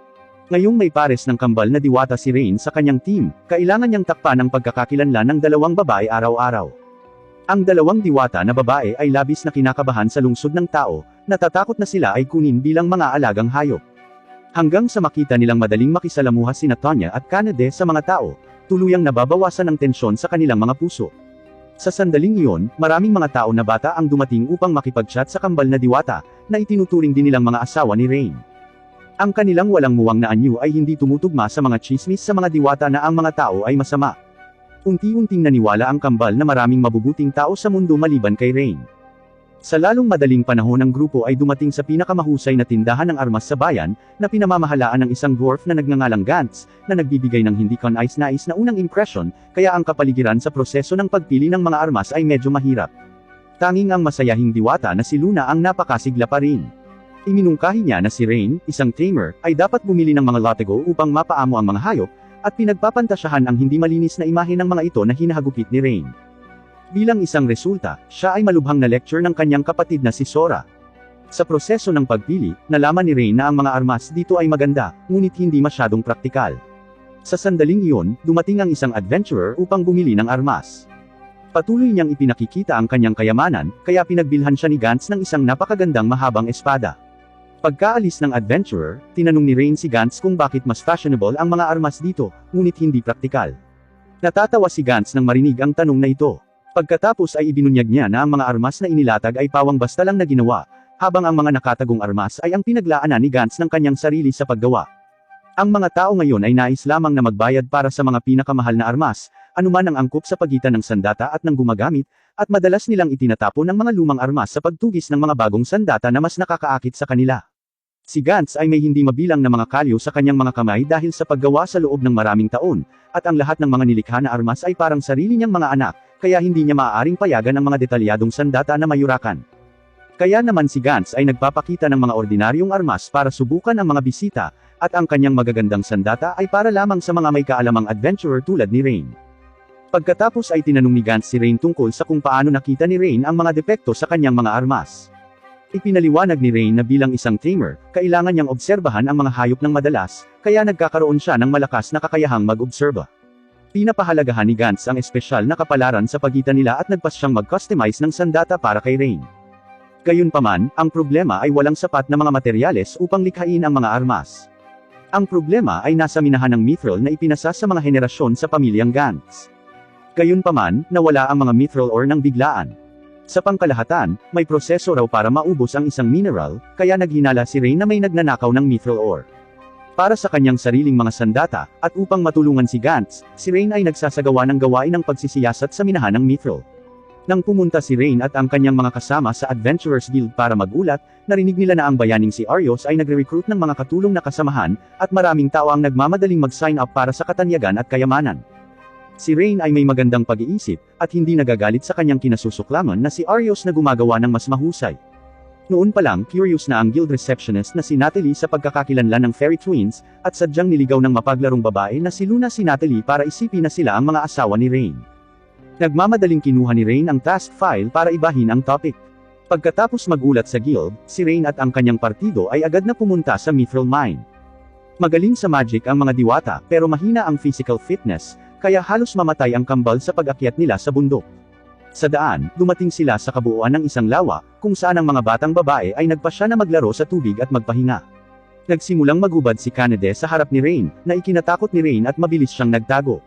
A: Ngayong may pares ng kambal na diwata si Rain sa kanyang team, kailangan niyang takpan ang pagkakakilanlan ng 2 babae araw-araw. Ang 2 diwata na babae ay labis na kinakabahan sa lungsod ng tao, natatakot na sila ay kunin bilang mga alagang hayop. Hanggang sa makita nilang madaling makisalamuha sina Tonya at Kanade sa mga tao, tuluyang nababawasan ang tensyon sa kanilang mga puso. Sa sandaling iyon, maraming mga tao na bata ang dumating upang makipag-chat sa kambal na diwata, na itinuturing din nilang mga asawa ni Rain. Ang kanilang walang muwang na anyo ay hindi tumutugma sa mga chismis sa mga diwata na ang mga tao ay masama. Unti-unting naniwala ang kambal na maraming mabubuting tao sa mundo maliban kay Rain. Sa lalong madaling panahon ng grupo ay dumating sa pinakamahusay na tindahan ng armas sa bayan, na pinamamahalaan ng isang dwarf na nagngangalang Gantz, na nagbibigay ng hindi kanais-nais na unang impression, kaya ang kapaligiran sa proseso ng pagpili ng mga armas ay medyo mahirap. Tanging ang masayahing diwata na si Luna ang napakasigla pa rin. Iminungkahi niya na si Rain, isang tamer, ay dapat bumili ng mga latego upang mapaamo ang mga hayop, at pinagpapantasyahan ang hindi malinis na imahe ng mga ito na hinahagupit ni Rain. Bilang isang resulta, siya ay malubhang na lecture ng kanyang kapatid na si Sora. Sa proseso ng pagpili, nalaman ni Rain na ang mga armas dito ay maganda, ngunit hindi masyadong praktikal. Sa sandaling iyon, dumating ang isang adventurer upang bumili ng armas. Patuloy niyang ipinakikita ang kanyang kayamanan, kaya pinagbilhan siya ni Gantz ng isang napakagandang mahabang espada. Pagkaalis ng adventurer, tinanong ni Rain si Gantz kung bakit mas fashionable ang mga armas dito, ngunit hindi praktikal. Natatawa si Gantz nang marinig ang tanong na ito. Pagkatapos ay ibinunyag niya na ang mga armas na inilatag ay pawang basta lang na ginawa, habang ang mga nakatagong armas ay ang pinaglaanan ni Gantz ng kanyang sarili sa paggawa. Ang mga tao ngayon ay nais lamang na magbayad para sa mga pinakamahal na armas, anuman ang angkop sa pagitan ng sandata at ng gumagamit, at madalas nilang itinatapon ng mga lumang armas sa pagtugis ng mga bagong sandata na mas nakakaakit sa kanila. Si Gantz ay may hindi mabilang na mga kalyo sa kanyang mga kamay dahil sa paggawa sa loob ng maraming taon, at ang lahat ng mga nilikha na armas ay parang sarili niyang mga anak, kaya hindi niya maaaring payagan ang mga detalyadong sandata na mayurakan. Kaya naman si Gantz ay nagpapakita ng mga ordinaryong armas para subukan ang mga bisita, at ang kanyang magagandang sandata ay para lamang sa mga may kaalamang adventurer tulad ni Rain. Pagkatapos ay tinanong ni Gantz si Rain tungkol sa kung paano nakita ni Rain ang mga depekto sa kanyang mga armas. Ipinaliwanag ni Rain na bilang isang tamer, kailangan niyang obserbahan ang mga hayop ng madalas, kaya nagkakaroon siya ng malakas na kakayahang mag-obserba. Pinapahalagahan ni Gantz ang espesyal na kapalaran sa pagitan nila at nagpas siyang mag-customize ng sandata para kay Rain. Gayunpaman, ang problema ay walang sapat na mga materyales upang likhain ang mga armas. Ang problema ay nasa minahan ng mithril na ipinasa sa mga henerasyon sa pamilyang Gantz. Gayunpaman, nawala ang mga mithril ore ng biglaan. Sa pangkalahatan, may proseso raw para maubos ang isang mineral, kaya naghinala si Rain na may nagnanakaw ng mithril ore. Para sa kanyang sariling mga sandata, at upang matulungan si Gantz, si Rain ay nagsasagawa ng gawain ng pagsisiyasat sa minahan ng mithril. Nang pumunta si Rain at ang kanyang mga kasama sa Adventurers Guild para magulat, narinig nila na ang bayaning si Arios ay nagre-recruit ng mga katulong na kasamahan, at maraming tao ang nagmamadaling mag-sign up para sa katanyagan at kayamanan. Si Rain ay may magandang pag-iisip, at hindi nagagalit sa kanyang kinasusuklaman na si Arios na gumagawa ng mas mahusay. Noon pa lang, curious na ang guild receptionist na si Natalie sa pagkakakilanlan ng Fairy Twins, at sadyang niligaw ng mapaglarong babae na si Luna si Natalie para isipin na sila ang mga asawa ni Rain. Nagmamadaling kinuha ni Rain ang task file para ibahin ang topic. Pagkatapos magulat sa guild, si Rain at ang kanyang partido ay agad na pumunta sa Mithril Mine. Magaling sa magic ang mga diwata, pero mahina ang physical fitness, kaya halos mamatay ang kambal sa pag-akyat nila sa bundok. Sa daan, dumating sila sa kabuuan ng isang lawa, kung saan ang mga batang babae ay nagpasya na maglaro sa tubig at magpahinga. Nagsimulang magubad si Kanade sa harap ni Rain, na ikinatakot ni Rain at mabilis siyang nagtago.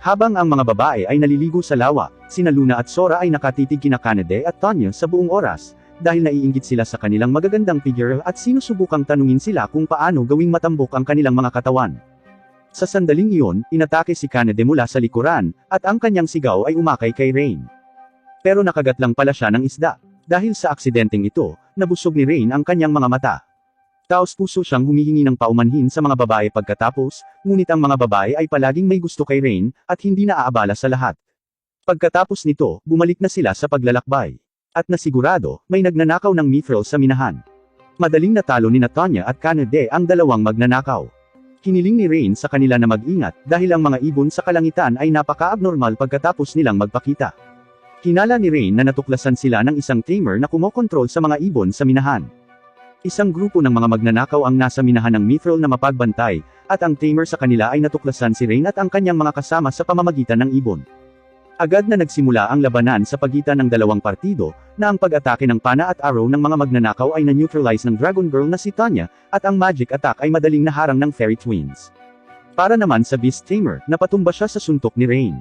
A: Habang ang mga babae ay naliligo sa lawa, sina Luna at Sora ay nakatitig kina Kanade at Tonya sa buong oras, dahil naiinggit sila sa kanilang magagandang figure at sinusubukang tanungin sila kung paano gawing matambok ang kanilang mga katawan. Sa sandaling iyon, inatake si Kanade mula sa likuran, at ang kanyang sigaw ay umakay kay Rain. Pero nakagat lang pala siya ng isda. Dahil sa aksidenteng ito, nabusog ni Rain ang kanyang mga mata. Taos-puso siyang humihingi ng paumanhin sa mga babae pagkatapos, ngunit ang mga babae ay palaging may gusto kay Rain, at hindi naaabala sa lahat. Pagkatapos nito, bumalik na sila sa paglalakbay. At nasigurado, may nagnanakaw ng mithril sa minahan. Madaling natalo ni Tonya at Kanade ang dalawang magnanakaw. Hiniling ni Rain sa kanila na mag-ingat, dahil ang mga ibon sa kalangitan ay napaka-abnormal pagkatapos nilang magpakita. Hinala ni Rain na natuklasan sila ng isang tamer na kumokontrol sa mga ibon sa minahan. Isang grupo ng mga magnanakaw ang nasa minahan ng mithril na mapagbantay, at ang tamer sa kanila ay natuklasan si Rain at ang kanyang mga kasama sa pamamagitan ng ibon. Agad na nagsimula ang labanan sa pagitan ng dalawang partido, na ang pag-atake ng pana at arrow ng mga magnanakaw ay na-neutralize ng Dragon Girl na si Tonya, at ang magic attack ay madaling naharang ng Fairy Twins. Para naman sa Beast Tamer, napatumba siya sa suntok ni Rain.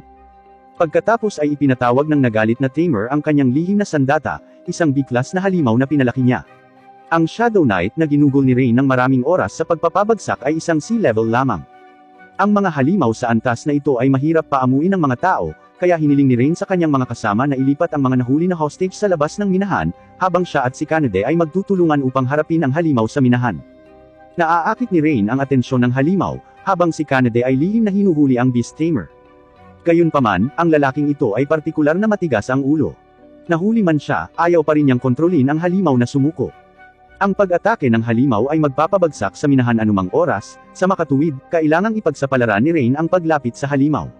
A: Pagkatapos ay ipinatawag ng nagalit na tamer ang kanyang lihim na sandata, isang biglas na halimaw na pinalaki niya. Ang Shadow Knight na ginugol ni Rain ng maraming oras sa pagpapabagsak ay isang sea level lamang. Ang mga halimaw sa antas na ito ay mahirap paamuin ng mga tao, kaya hiniling ni Rain sa kanyang mga kasama na ilipat ang mga nahuli na hostage sa labas ng minahan, habang siya at si Kanade ay magtutulungan upang harapin ang halimaw sa minahan. Naaakit ni Rain ang atensyon ng halimaw, habang si Kanade ay lihim na hinuhuli ang Beast Tamer. Gayunpaman, ang lalaking ito ay partikular na matigas ang ulo. Nahuli man siya, ayaw pa rin niyang kontrolin ang halimaw na sumuko. Ang pag-atake ng halimaw ay magpapabagsak sa minahan anumang oras, sa makatuwid, kailangang ipagsapalaran ni Rain ang paglapit sa halimaw.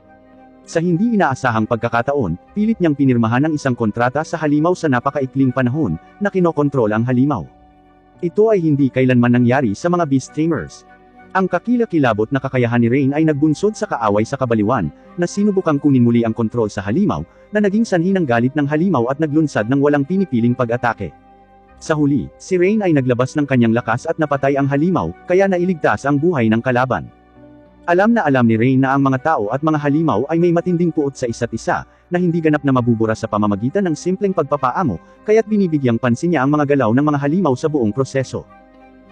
A: Sa hindi inaasahang pagkakataon, pilit niyang pinirmahan ang isang kontrata sa halimaw sa napakaikling panahon, na kinokontrol ang halimaw. Ito ay hindi kailanman nangyari sa mga Beast Tamers. Ang kakilakilabot na kakayahan ni Rain ay nagbunsod sa kaaway sa kabaliwan, na sinubukang kunin muli ang kontrol sa halimaw, na naging sanhi ng galit ng halimaw at naglunsad ng walang pinipiling pag-atake. Sa huli, si Rain ay naglabas ng kanyang lakas at napatay ang halimaw, kaya nailigtas ang buhay ng kalaban. Alam na alam ni Rain na ang mga tao at mga halimaw ay may matinding puot sa isa't isa, na hindi ganap na mabubura sa pamamagitan ng simpleng pagpapaamo, kaya't binibigyang pansin niya ang mga galaw ng mga halimaw sa buong proseso.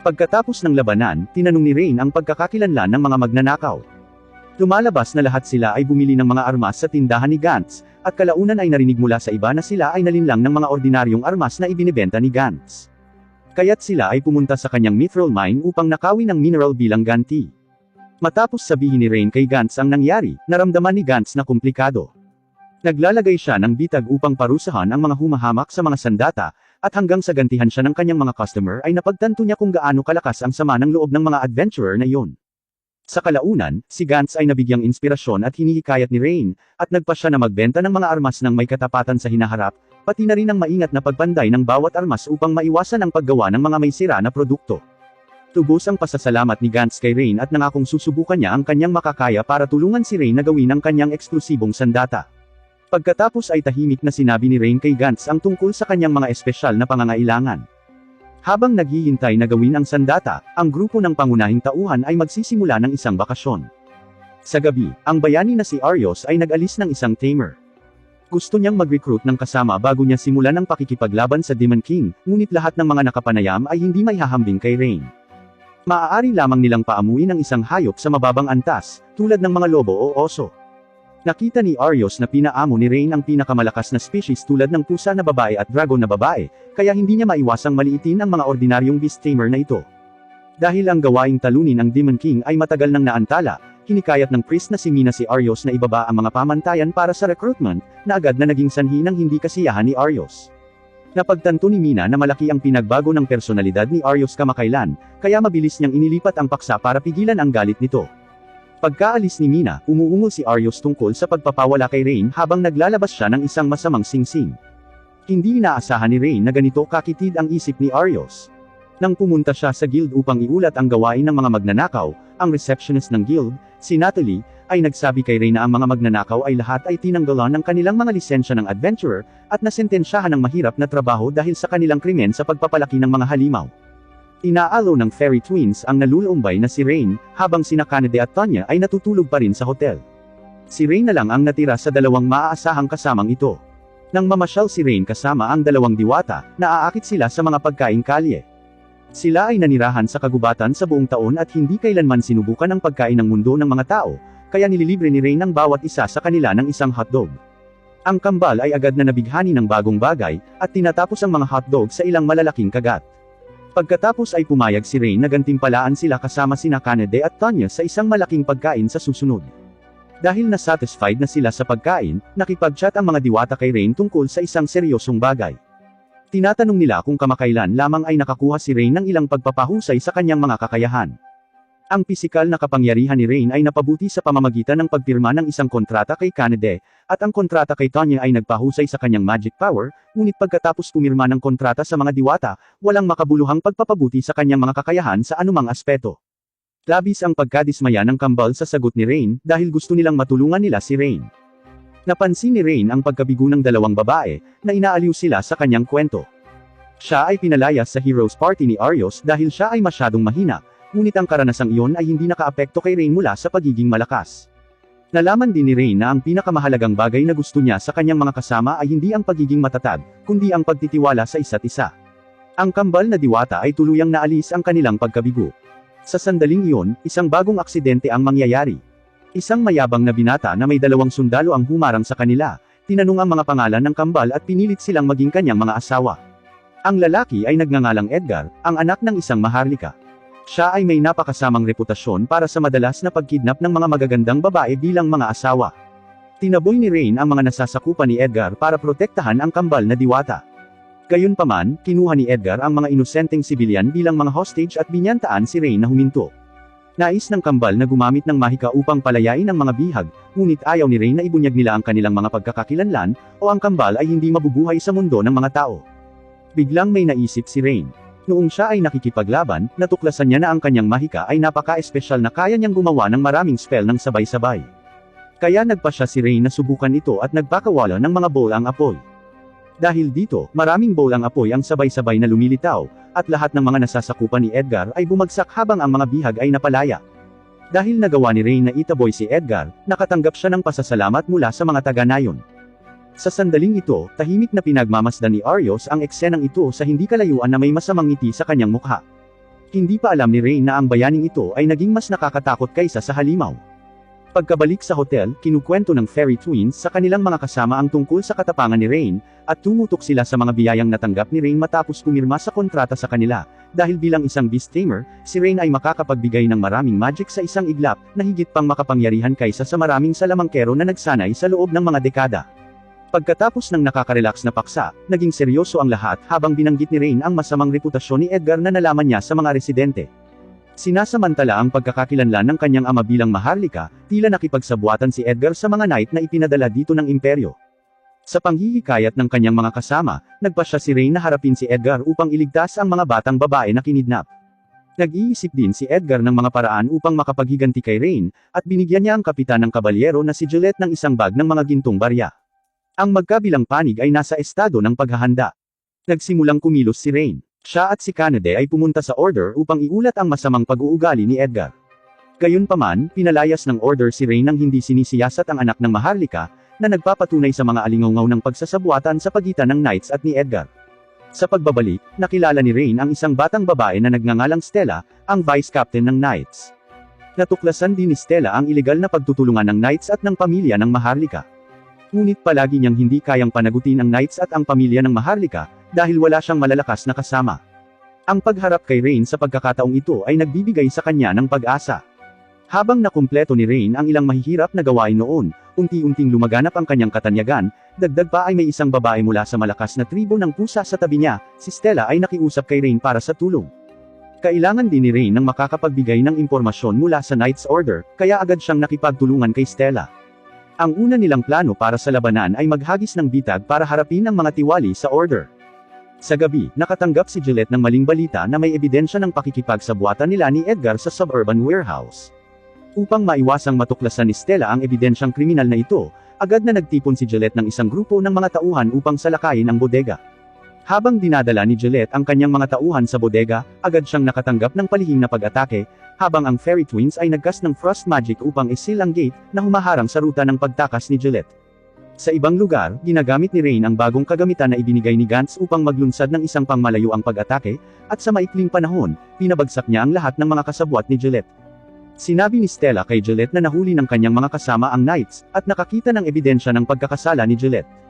A: Pagkatapos ng labanan, tinanong ni Rain ang pagkakakilanlan ng mga magnanakaw. Lumalabas na lahat sila ay bumili ng mga armas sa tindahan ni Gantz, at kalaunan ay narinig mula sa iba na sila ay nalinlang ng mga ordinaryong armas na ibinibenta ni Gantz. Kaya't sila ay pumunta sa kanyang mithril mine upang nakawin ng mineral bilang ganti. Matapos sabihin ni Rain kay Gantz ang nangyari, naramdaman ni Gantz na komplikado. Naglalagay siya ng bitag upang parusahan ang mga humahamak sa mga sandata, at hanggang sa gantihan siya ng kanyang mga customer ay napagtanto niya kung gaano kalakas ang sama ng loob ng mga adventurer na iyon. Sa kalaunan, si Gantz ay nabigyang inspirasyon at hinihikayat ni Rain, at nagpa siya na magbenta ng mga armas ng may katapatan sa hinaharap, pati na rin ang maingat na pagpanday ng bawat armas upang maiwasan ang paggawa ng mga may sira na produkto. Tubos ang pasasalamat ni Gantz kay Rain at nangakong susubukan niya ang kanyang makakaya para tulungan si Rain na gawin ang kanyang eksklusibong sandata. Pagkatapos ay tahimik na sinabi ni Rain kay Gantz ang tungkol sa kanyang mga espesyal na pangangailangan. Habang naghihintay na gawin ang sandata, ang grupo ng pangunahing tauhan ay magsisimula ng isang bakasyon. Sa gabi, ang bayani na si Arios ay nag-alis ng isang tamer. Gusto niyang mag-recruit ng kasama bago niya simulan ang pakikipaglaban sa Demon King, ngunit lahat ng mga nakapanayam ay hindi maihahambing kay Rain. Maaari lamang nilang paamuin ang isang hayop sa mababang antas, tulad ng mga lobo o oso. Nakita ni Arios na pinaamo ni Rain ang pinakamalakas na species tulad ng pusa na babae at dragon na babae, kaya hindi niya maiwasang maliitin ang mga ordinaryong beast tamer na ito. Dahil ang gawaing talunin ang Demon King ay matagal nang naantala, hinikayat ng priest na si Mina si Arios na ibaba ang mga pamantayan para sa recruitment, na agad na naging sanhi ng hindi kasiyahan ni Arios. Napagtanto ni Mina na malaki ang pinagbago ng personalidad ni Arios kamakailan, kaya mabilis niyang inilipat ang paksa para pigilan ang galit nito. Pagkaalis ni Mina, umuungol si Arios tungkol sa pagpapawala kay Rain habang naglalabas siya ng isang masamang singsing. Hindi inaasahan ni Rain na ganito kakitid ang isip ni Arios. Nang pumunta siya sa guild upang iulat ang gawain ng mga magnanakaw, ang receptionist ng guild, si Natalie, ay nagsabi kay Rain na ang mga magnanakaw ay lahat ay tinanggalan ng kanilang mga lisensya ng adventurer, at nasentensyahan ng mahirap na trabaho dahil sa kanilang krimen sa pagpapalaki ng mga halimaw. Inaalo ng Fairy Twins ang nalulumbay na si Rain, habang sina Kanade at Tonya ay natutulog pa rin sa hotel. Si Rain na lang ang natira sa dalawang maaasahang kasamang ito. Nang mamasyal si Rain kasama ang dalawang diwata, naaakit sila sa mga pagkaing kalye. Sila ay nanirahan sa kagubatan sa buong taon at hindi kailanman sinubukan ang pagkain ng mundo ng mga tao, kaya nililibre ni Rain ng bawat isa sa kanila ng isang hotdog. Ang kambal ay agad na nabighani ng bagong bagay, at tinatapos ang mga hotdog sa ilang malalaking kagat. Pagkatapos ay pumayag si Rain na gantimpalaan sila kasama sina Kanade at Tonya sa isang malaking pagkain sa susunod. Dahil na-satisfied na sila sa pagkain, nakipag-chat ang mga diwata kay Rain tungkol sa isang seryosong bagay. Tinatanong nila kung kamakailan lamang ay nakakuha si Rain ng ilang pagpapahusay sa kanyang mga kakayahan. Ang pisikal na kapangyarihan ni Rain ay napabuti sa pamamagitan ng pagpirma ng isang kontrata kay Kanade, at ang kontrata kay Tonya ay nagpahusay sa kanyang magic power, ngunit pagkatapos pumirma ng kontrata sa mga diwata, walang makabuluhang pagpapabuti sa kanyang mga kakayahan sa anumang aspeto. Labis ang pagkadismaya ng kambal sa sagot ni Rain, dahil gusto nilang matulungan nila si Rain. Napansin ni Rain ang pagkabigo ng dalawang babae, na inaaliw sila sa kanyang kwento. Siya ay pinalayas sa Heroes Party ni Arios dahil siya ay masyadong mahina, ngunit ang karanasang iyon ay hindi nakaapekto kay Rain mula sa pagiging malakas. Nalaman din ni Rain na ang pinakamahalagang bagay na gusto niya sa kanyang mga kasama ay hindi ang pagiging matatag, kundi ang pagtitiwala sa isa't isa. Ang kambal na diwata ay tuluyang naalis ang kanilang pagkabigo. Sa sandaling iyon, isang bagong aksidente ang mangyayari. Isang mayabang na binata na may 2 sundalo ang humarang sa kanila, tinanong ang mga pangalan ng kambal at pinilit silang maging kanyang mga asawa. Ang lalaki ay nagngangalang Edgar, ang anak ng isang maharlika. Siya ay may napakasamang reputasyon para sa madalas na pagkidnap ng mga magagandang babae bilang mga asawa. Tinaboy ni Rain ang mga nasasakupan ni Edgar para protektahan ang kambal na diwata. Gayunpaman, kinuha ni Edgar ang mga inosenteng sibilyan bilang mga hostage at binyantaan si Rain na huminto. Nais ng kambal na gumamit ng mahika upang palayain ang mga bihag, ngunit ayaw ni Rain na ibunyag nila ang kanilang mga pagkakakilanlan, o ang kambal ay hindi mabubuhay sa mundo ng mga tao. Biglang may naisip si Rain. Noong siya ay nakikipaglaban, natuklasan niya na ang kanyang mahika ay napaka-espesyal na kaya niyang gumawa ng maraming spell ng sabay-sabay. Kaya nagpa siya si Rain na subukan ito at nagpakawala ng mga bowl ang apoy. Dahil dito, maraming bowl ang apoy ang sabay-sabay na lumilitaw, at lahat ng mga nasasakupan ni Edgar ay bumagsak habang ang mga bihag ay napalaya. Dahil nagawa ni Rain na itaboy si Edgar, nakatanggap siya ng pasasalamat mula sa mga taga-nayon. Sa sandaling ito, tahimik na pinagmamasdan ni Arios ang eksenang ito sa hindi kalayuan na may masamang ngiti sa kanyang mukha. Hindi pa alam ni Rain na ang bayaning ito ay naging mas nakakatakot kaysa sa halimaw. Pagkabalik sa hotel, kinukwento ng Fairy Twins sa kanilang mga kasama ang tungkol sa katapangan ni Rain, at tumutok sila sa mga biyayang natanggap ni Rain matapos pumirma sa kontrata sa kanila, dahil bilang isang beast tamer, si Rain ay makakapagbigay ng maraming magic sa isang iglap, na higit pang makapangyarihan kaysa sa maraming salamangkero na nagsanay sa loob ng mga dekada. Pagkatapos ng nakaka-relax na paksa, naging seryoso ang lahat habang binanggit ni Rain ang masamang reputasyon ni Edgar na nalaman niya sa mga residente. Sinasamantala ang pagkakakilanlan ng kanyang ama bilang maharlika, tila nakipagsabuatan si Edgar sa mga knight na ipinadala dito ng imperyo. Sa panghihikayat ng kanyang mga kasama, nagpasya si Rain na harapin si Edgar upang iligtas ang mga batang babae na kinidnap. Nag-iisip din si Edgar ng mga paraan upang makapaghiganti kay Rain, at binigyan niya ang kapitan ng kabalyero na si Juliet ng isang bag ng mga gintong barya. Ang magkabilang panig ay nasa estado ng paghahanda. Nagsimulang kumilos si Rain. Siya at si Kanade ay pumunta sa Order upang iulat ang masamang pag-uugali ni Edgar. Gayunpaman, pinalayas ng Order si Rain nang hindi sinisiyasat ang anak ng maharlika, na nagpapatunay sa mga alingaw ng pagsasabuatan sa pagitan ng Knights at ni Edgar. Sa pagbabalik, nakilala ni Rain ang isang batang babae na nagngangalang Stella, ang Vice Captain ng Knights. Natuklasan din ni Stella ang ilegal na pagtutulungan ng Knights at ng pamilya ng maharlika. Ngunit palagi niyang hindi kayang panagutin ang Knights at ang pamilya ng maharlika, dahil wala siyang malalakas na kasama. Ang pagharap kay Rain sa pagkakataong ito ay nagbibigay sa kanya ng pag-asa. Habang nakumpleto ni Rain ang ilang mahihirap na gawain noon, unti-unting lumaganap ang kanyang katanyagan, dagdag pa ay may isang babae mula sa malakas na tribo ng pusa sa tabi niya, si Stella ay nakiusap kay Rain para sa tulong. Kailangan din ni Rain ng makakapagbigay ng impormasyon mula sa Knight's Order, kaya agad siyang nakipagtulungan kay Stella. Ang una nilang plano para sa labanan ay maghagis ng bitag para harapin ang mga tiwali sa Order. Sa gabi, nakatanggap si Gillette ng maling balita na may ebidensya ng pakikipagsabuatan nila ni Edgar sa suburban warehouse. Upang maiwasang matuklasan ni Stella ang ebidensyang kriminal na ito, agad na nagtipon si Gillette ng isang grupo ng mga tauhan upang salakayin ang bodega. Habang dinadala ni Gillette ang kanyang mga tauhan sa bodega, agad siyang nakatanggap ng palihim na pag-atake, habang ang Fairy Twins ay nagcast ng Frost Magic upang isil ang gate na humaharang sa ruta ng pagtakas ni Gillette. Sa ibang lugar, ginagamit ni Rain ang bagong kagamitan na ibinigay ni Gantz upang maglunsad ng isang pangmalayuang pag-atake, at sa maikling panahon, pinabagsak niya ang lahat ng mga kasabwat ni Gillette. Sinabi ni Stella kay Gillette na nahuli ng kanyang mga kasama ang Knights, at nakakita ng ebidensya ng pagkakasala ni Gillette.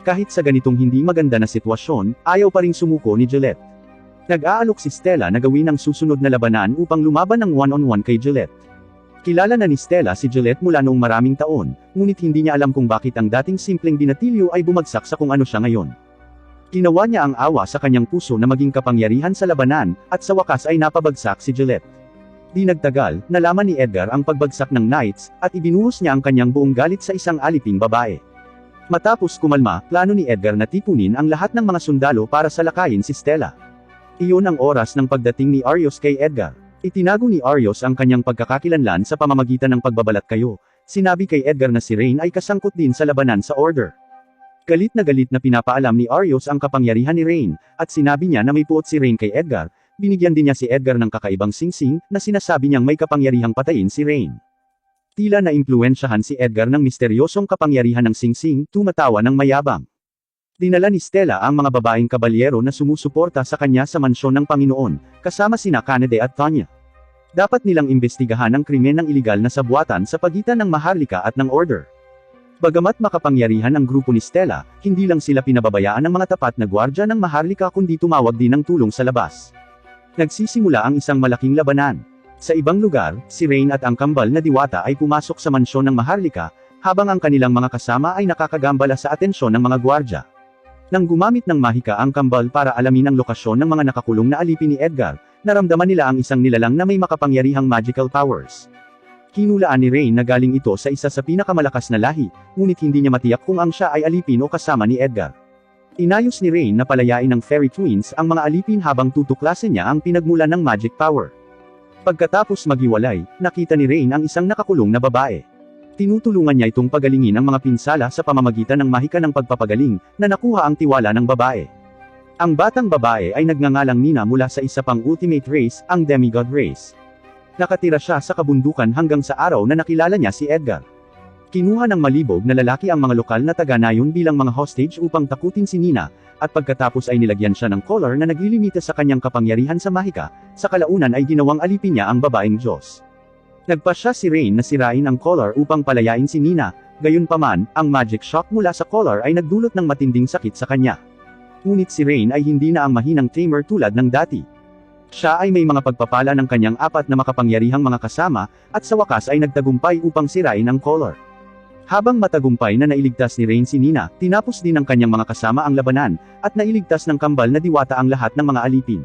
A: Kahit sa ganitong hindi maganda na sitwasyon, ayaw pa ring sumuko ni Gillette. Nag-aalok si Stella na gawin ang susunod na labanan upang lumaban ng one-on-one kay Gillette. Kilala na ni Stella si Gillette mula noong maraming taon, ngunit hindi niya alam kung bakit ang dating simpleng binatilyo ay bumagsak sa kung ano siya ngayon. Ginawa niya ang awa sa kanyang puso na maging kapangyarihan sa labanan, at sa wakas ay napabagsak si Gillette. Di nagtagal, nalaman ni Edgar ang pagbagsak ng Knights, at ibinuhos niya ang kanyang buong galit sa isang aliping babae. Matapos kumalma, plano ni Edgar na tipunin ang lahat ng mga sundalo para salakayin si Stella. Iyon ang oras ng pagdating ni Arios kay Edgar. Itinago ni Arios ang kanyang pagkakakilanlan sa pamamagitan ng pagbabalat kayo. Sinabi kay Edgar na si Rain ay kasangkot din sa labanan sa Order. Galit na pinapaalam ni Arios ang kapangyarihan ni Rain, at sinabi niya na may puot si Rain kay Edgar. Binigyan din niya si Edgar ng kakaibang singsing, na sinasabi niyang may kapangyarihang patayin si Rain. Tila na impluwensyahan si Edgar ng misteryosong kapangyarihan ng singsing, tumatawa ng mayabang. Dinala ni Stella ang mga babaeng kabalyero na sumusuporta sa kanya sa mansyon ng Panginoon, kasama sina Canade at Tanya. Dapat nilang imbestigahan ang krimen ng iligal na sabuatan sa pagitan ng Maharlika at ng Order. Bagamat makapangyarihan ang grupo ni Stella, hindi lang sila pinababayaan ng mga tapat na gwardya ng Maharlika kundi tumawag din ng tulong sa labas. Nagsisimula ang isang malaking labanan. Sa ibang lugar, si Rain at ang kambal na diwata ay pumasok sa mansyon ng Maharlika, habang ang kanilang mga kasama ay nakakagambala sa atensyon ng mga gwardya. Nang gumamit ng mahika ang kambal para alamin ang lokasyon ng mga nakakulong na alipin ni Edgar, naramdaman nila ang isang nilalang na may makapangyarihang magical powers. Kinulaan ni Rain na galing ito sa isa sa pinakamalakas na lahi, ngunit hindi niya matiyak kung ang siya ay alipin o kasama ni Edgar. Inayos ni Rain na palayain ng Fairy Twins ang mga alipin habang tutuklasin niya ang pinagmulan ng magic power. Pagkatapos maghiwalay, nakita ni Rain ang isang nakakulong na babae. Tinutulungan niya itong pagalingin ang mga pinsala sa pamamagitan ng mahika ng pagpapagaling, na nakuha ang tiwala ng babae. Ang batang babae ay nagngangalang Nina mula sa isa pang ultimate race, ang Demigod race. Nakatira siya sa kabundukan hanggang sa araw na nakilala niya si Edgar. Kinuha ng malibog na lalaki ang mga lokal na taga-nayon bilang mga hostage upang takutin si Nina, at pagkatapos ay nilagyan siya ng collar na naglilimita sa kanyang kapangyarihan sa mahika, sa kalaunan ay ginawang alipin niya ang babaeng Diyos. Nagpasya si Rain na sirain ang collar upang palayain si Nina, gayunpaman, ang magic shock mula sa collar ay nagdulot ng matinding sakit sa kanya. Ngunit si Rain ay hindi na ang mahinang tamer tulad ng dati. Siya ay may mga pagpapala ng kanyang apat na makapangyarihang mga kasama, at sa wakas ay nagtagumpay upang sirain ang collar. Habang matagumpay na nailigtas ni Rain si Nina, tinapos din ng kanyang mga kasama ang labanan, at nailigtas ng kambal na diwata ang lahat ng mga alipin.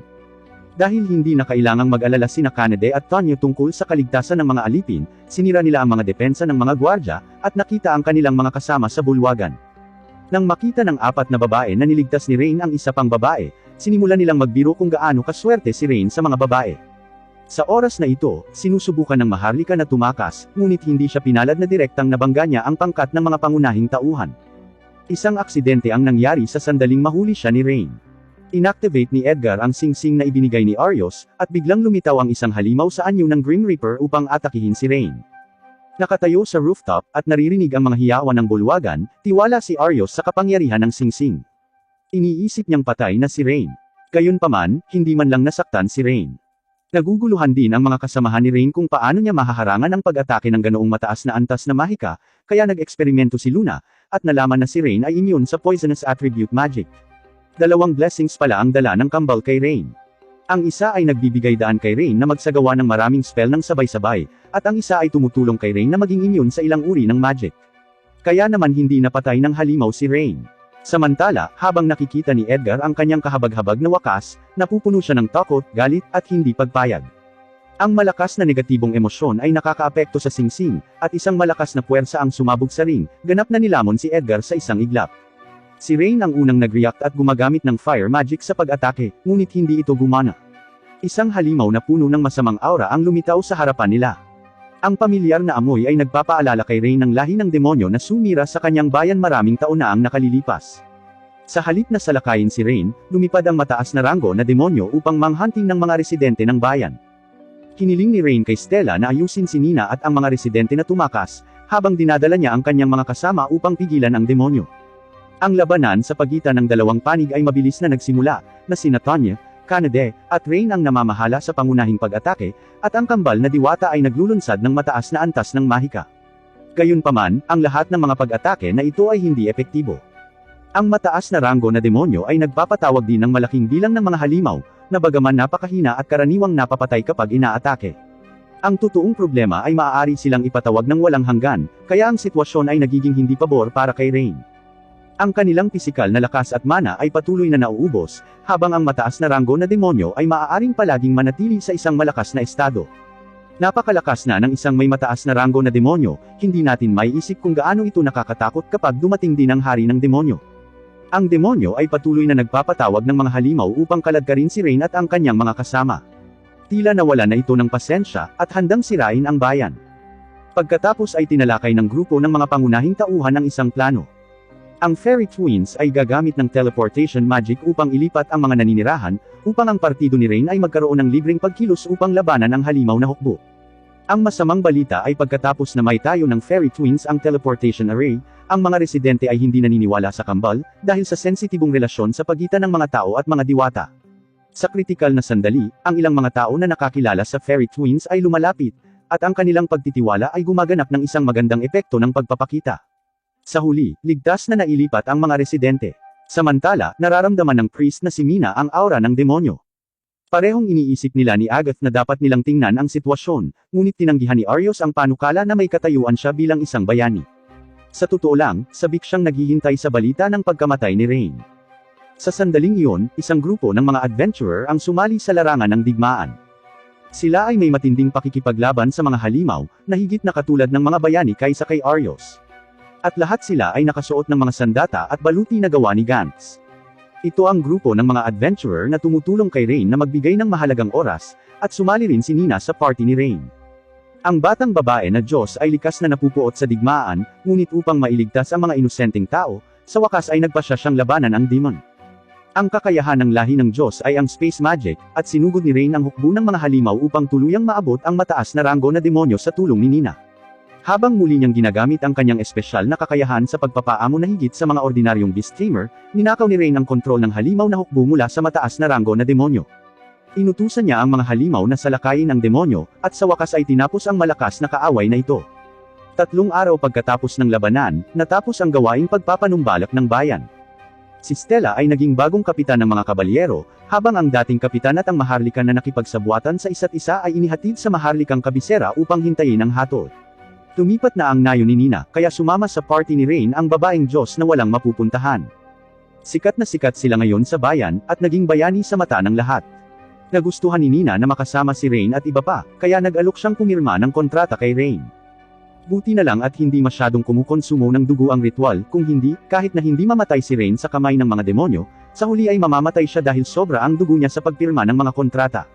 A: Dahil hindi na kailangang mag-alala sina Canade at Tonyo tungkol sa kaligtasan ng mga alipin, sinira nila ang mga depensa ng mga gwardya, at nakita ang kanilang mga kasama sa bulwagan. Nang makita ng apat na babae na niligtas ni Rain ang isa pang babae, sinimulan nilang magbiro kung gaano kaswerte si Rain sa mga babae. Sa oras na ito, sinusubukan ng Maharlika na tumakas, ngunit hindi siya pinalad na direktang nabangga niya ang pangkat ng mga pangunahing tauhan. Isang aksidente ang nangyari sa sandaling mahuli siya ni Rain. Inactivate ni Edgar ang singsing na ibinigay ni Arios, at biglang lumitaw ang isang halimaw sa anyo ng Grim Reaper upang atakihin si Rain. Nakatayo sa rooftop, at naririnig ang mga hiyawan ng bulwagan, tiwala si Arios sa kapangyarihan ng singsing. Iniisip niyang patay na si Rain. Gayunpaman, hindi man lang nasaktan si Rain. Naguguluhan din ang mga kasamahan ni Rain kung paano niya mahaharangan ang pag-atake ng ganoong mataas na antas na mahika, kaya nag-eksperimento si Luna, at nalaman na si Rain ay immune sa poisonous attribute magic. 2 blessings pala ang dala ng kambal kay Rain. Ang isa ay nagbibigay daan kay Rain na magsagawa ng maraming spell ng sabay-sabay, at ang isa ay tumutulong kay Rain na maging immune sa ilang uri ng magic. Kaya naman hindi napatay ng halimaw si Rain. Samantala, habang nakikita ni Edgar ang kanyang kahabag-habag na wakas, napupuno siya ng takot, galit, at hindi pagpayag. Ang malakas na negatibong emosyon ay nakakaapekto sa singsing, at isang malakas na puwersa ang sumabog sa ring, ganap na nilamon si Edgar sa isang iglap. Si Rain ang unang nag-react at gumagamit ng fire magic sa pag-atake, ngunit hindi ito gumana. Isang halimaw na puno ng masamang aura ang lumitaw sa harapan nila. Ang pamilyar na amoy ay nagpapaalala kay Rain ng lahi ng demonyo na sumira sa kanyang bayan maraming taon na ang nakalilipas. Sa halip na salakayin si Rain, lumipad ang mataas na ranggo na demonyo upang manghunting ng mga residente ng bayan. Hiniling ni Rain kay Stella na ayusin si Nina at ang mga residente na tumakas, habang dinadala niya ang kanyang mga kasama upang pigilan ang demonyo. Ang labanan sa pagitan ng dalawang panig ay mabilis na nagsimula, na sina Tanya, Kanade, at Rain ang namamahala sa pangunahing pag-atake, at ang kambal na diwata ay naglulunsad ng mataas na antas ng mahika. Gayunpaman, ang lahat ng mga pag-atake na ito ay hindi epektibo. Ang mataas na ranggo na demonyo ay nagpapatawag din ng malaking bilang ng mga halimaw, na bagaman napakahina at karaniwang napapatay kapag inaatake. Ang totoong problema ay maaari silang ipatawag ng walang hanggan, kaya ang sitwasyon ay nagiging hindi pabor para kay Rain. Ang kanilang pisikal na lakas at mana ay patuloy na nauubos, habang ang mataas na ranggo na demonyo ay maaaring palaging manatili sa isang malakas na estado. Napakalakas na ng isang may mataas na ranggo na demonyo, hindi natin maiisip kung gaano ito nakakatakot kapag dumating din ang hari ng demonyo. Ang demonyo ay patuloy na nagpapatawag ng mga halimaw upang kaladkarin si Rain at ang kanyang mga kasama. Tila nawala na ito ng pasensya, at handang sirain ang bayan. Pagkatapos ay tinalakay ng grupo ng mga pangunahing tauhan ang isang plano. Ang Fairy Twins ay gagamit ng teleportation magic upang ilipat ang mga naninirahan, upang ang partido ni Rain ay magkaroon ng libreng pagkilos upang labanan ang halimaw na hukbo. Ang masamang balita ay pagkatapos na maitayo ng Fairy Twins ang teleportation array, ang mga residente ay hindi naniniwala sa kambal, dahil sa sensitibong relasyon sa pagitan ng mga tao at mga diwata. Sa kritikal na sandali, ang ilang mga tao na nakakilala sa Fairy Twins ay lumalapit, at ang kanilang pagtitiwala ay gumaganap ng isang magandang epekto ng pagpapakita. Sa huli, ligtas na nailipat ang mga residente. Samantala, nararamdaman ng priest na si Mina ang aura ng demonyo. Parehong iniisip nila ni Agatha na dapat nilang tingnan ang sitwasyon, ngunit tinanggihan ni Arios ang panukala na may katayuan siya bilang isang bayani. Sa totoo lang, sabik siyang naghihintay sa balita ng pagkamatay ni Rain. Sa sandaling iyon, isang grupo ng mga adventurer ang sumali sa larangan ng digmaan. Sila ay may matinding pakikipaglaban sa mga halimaw, na higit na katulad ng mga bayani kaysa kay Arios. At lahat sila ay nakasuot ng mga sandata at baluti na gawa ni Gantz. Ito ang grupo ng mga adventurer na tumutulong kay Rain na magbigay ng mahalagang oras, at sumali rin si Nina sa party ni Rain. Ang batang babae na Diyos ay likas na napupuot sa digmaan, ngunit upang mailigtas ang mga inosenteng tao, sa wakas ay nagpasya siyang labanan ang demon. Ang kakayahan ng lahi ng Diyos ay ang space magic, at sinugod ni Rain ang hukbo ng mga halimaw upang tuluyang maabot ang mataas na ranggo na demonyo sa tulong ni Nina. Habang muli niyang ginagamit ang kanyang espesyal na kakayahan sa pagpapaamo na higit sa mga ordinaryong beast tamer, ninakaw ni Rain ang kontrol ng halimaw na hukbo mula sa mataas na ranggo na demonyo. Inutusan niya ang mga halimaw na salakayin ang demonyo, at sa wakas ay tinapos ang malakas na kaaway na ito. 3 araw pagkatapos ng labanan, natapos ang gawaing pagpapanumbalak ng bayan. Si Stella ay naging bagong kapitan ng mga kabalyero, habang ang dating kapitan at ang maharlika na nakipagsabwatan sa isa't isa ay inihatid sa maharlikang kabisera upang hintayin ang hatol. Lumipat na ang nayo ni Nina, kaya sumama sa party ni Rain ang babaeng Diyos na walang mapupuntahan. Sikat na sikat sila ngayon sa bayan, at naging bayani sa mata ng lahat. Nagustuhan ni Nina na makasama si Rain at iba pa, kaya nag-alok siyang pumirma ng kontrata kay Rain. Buti na lang at hindi masyadong kumukonsumo ng dugo ang ritual, kung hindi, kahit na hindi mamatay si Rain sa kamay ng mga demonyo, sa huli ay mamamatay siya dahil sobra ang dugo niya sa pagpirma ng mga kontrata.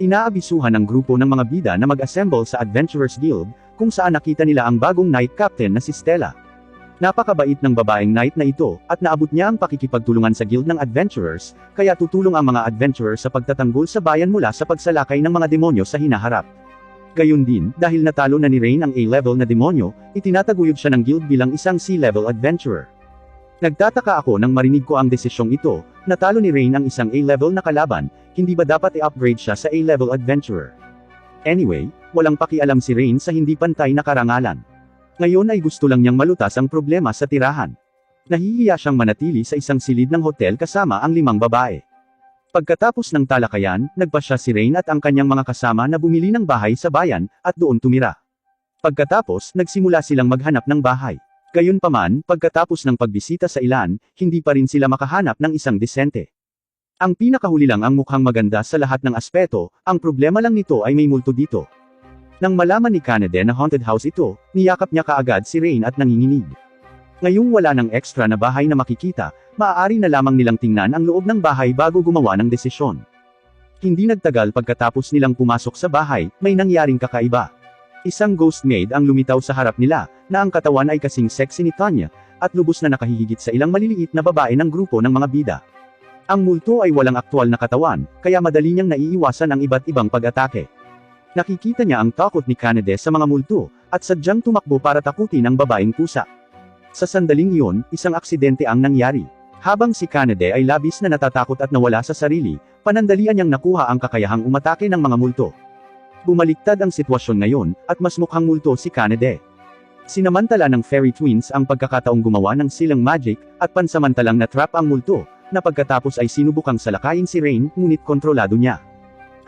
A: Inaabisuhan ng grupo ng mga bida na mag-assemble sa Adventurers Guild, kung saan nakita nila ang bagong Knight Captain na si Stella. Napakabait ng babaeng knight na ito, at naabot niya ang pakikipagtulungan sa guild ng adventurers, kaya tutulong ang mga adventurers sa pagtatanggol sa bayan mula sa pagsalakay ng mga demonyo sa hinaharap. Gayon din, dahil natalo na ni Rain ang A-level na demonyo, itinataguyod siya ng guild bilang isang C-level adventurer. Nagtataka ako nang marinig ko ang desisyong ito, natalo ni Rain ang isang A-level na kalaban, hindi ba dapat i-upgrade siya sa A-level adventurer? Anyway, walang pakialam si Rain sa hindi pantay na karangalan. Ngayon ay gusto lang niyang malutas ang problema sa tirahan. Nahihiya siyang manatili sa isang silid ng hotel kasama ang 5 babae. Pagkatapos ng talakayan, nagpasya si Rain at ang kanyang mga kasama na bumili ng bahay sa bayan, at doon tumira. Pagkatapos, nagsimula silang maghanap ng bahay. Gayunpaman, pagkatapos ng pagbisita sa ilan, hindi pa rin sila makahanap ng isang disente. Ang pinakahuli lang ang mukhang maganda sa lahat ng aspeto, ang problema lang nito ay may multo dito. Nang malaman ni Kanade na haunted house ito, niyakap niya kaagad si Rain at nanginginig. Ngayong wala ng extra na bahay na makikita, maaari na lamang nilang tingnan ang loob ng bahay bago gumawa ng desisyon. Hindi nagtagal pagkatapos nilang pumasok sa bahay, may nangyaring kakaiba. Isang ghost maid ang lumitaw sa harap nila, na ang katawan ay kasing sexy ni Tanya, at lubos na nakahihigit sa ilang maliliit na babae ng grupo ng mga bida. Ang multo ay walang aktwal na katawan, kaya madali niyang naiiwasan ang iba't ibang pag-atake. Nakikita niya ang takot ni Kanade sa mga multo, at sadyang tumakbo para takutin ang babaeng pusa. Sa sandaling iyon, isang aksidente ang nangyari. Habang si Kanade ay labis na natatakot at nawala sa sarili, panandalian niyang nakuha ang kakayahang umatake ng mga multo. Bumaliktad ang sitwasyon ngayon, at mas mukhang multo si Kanade. Sinamantala ng Fairy Twins ang pagkakataong gumawa ng silang magic, at pansamantalang na-trap ang multo, na pagkatapos ay sinubukang salakayin si Rain, ngunit kontrolado niya.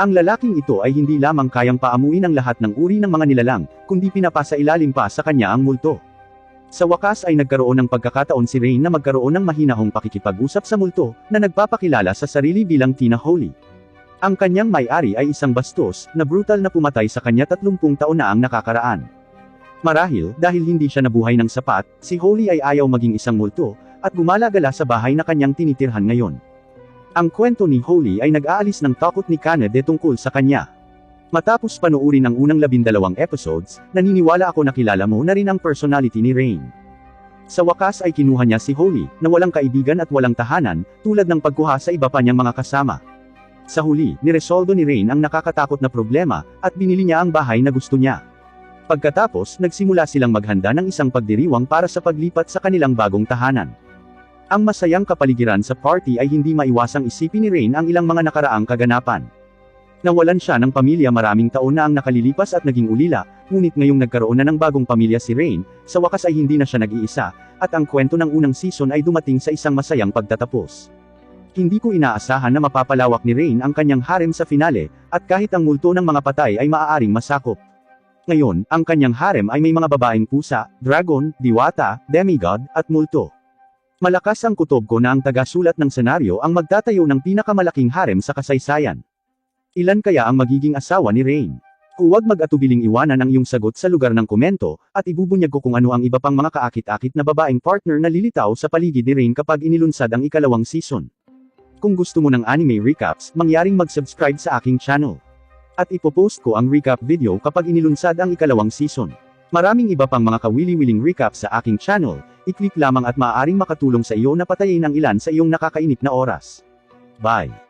A: Ang lalaking ito ay hindi lamang kayang paamuin ang lahat ng uri ng mga nilalang, kundi pinapasa ilalim pa sa kanya ang multo. Sa wakas ay nagkaroon ng pagkakataon si Rain na magkaroon ng mahinahong pakikipag-usap sa multo, na nagpapakilala sa sarili bilang Tina Holy. Ang kanyang may-ari ay isang bastos, na brutal na pumatay sa kanya 30 taon na ang nakakaraan. Marahil, dahil hindi siya nabuhay ng sapat, si Holy ay ayaw maging isang multo, at gumalagala sa bahay na kanyang tinitirhan ngayon. Ang kwento ni Holy ay nag-aalis ng takot ni Kanade tungkol sa kanya. Matapos panuorin ang unang 12 episodes, naniniwala ako na kilala mo na rin ang personality ni Rain. Sa wakas ay kinuha niya si Holy, na walang kaibigan at walang tahanan, tulad ng pagkuha sa iba pa niyang mga kasama. Sa huli, niresoldo ni Rain ang nakakatakot na problema, at binili niya ang bahay na gusto niya. Pagkatapos, nagsimula silang maghanda ng isang pagdiriwang para sa paglipat sa kanilang bagong tahanan. Ang masayang kapaligiran sa party ay hindi maiwasang isipin ni Rain ang ilang mga nakaraang kaganapan. Nawalan siya ng pamilya maraming taon na ang nakalilipas at naging ulila, ngunit ngayong nagkaroon na ng bagong pamilya si Rain, sa wakas ay hindi na siya nag-iisa, at ang kwento ng unang season ay dumating sa isang masayang pagtatapos. Hindi ko inaasahan na mapapalawak ni Rain ang kanyang harem sa finale, at kahit ang multo ng mga patay ay maaaring masakop. Ngayon, ang kanyang harem ay may mga babaeng pusa, dragon, diwata, demigod, at multo. Malakas ang kutob ko na ang taga-sulat ng senaryo ang magtatayo ng pinakamalaking harem sa kasaysayan. Ilan kaya ang magiging asawa ni Rain? Huwag mag-atubiling iwanan ang iyong sagot sa lugar ng komento, at ibubunyag ko kung ano ang iba pang mga kaakit-akit na babaeng partner na lilitaw sa paligid ni Rain kapag inilunsad ang ikalawang season. Kung gusto mo ng anime recaps, mangyaring mag-subscribe sa aking channel. At ipopost ko ang recap video kapag inilunsad ang ikalawang season. Maraming iba pang mga kawili-wiling recap sa aking channel, i-click lamang at maaaring makatulong sa iyo na patayin ang ilan sa iyong nakakainip na oras. Bye!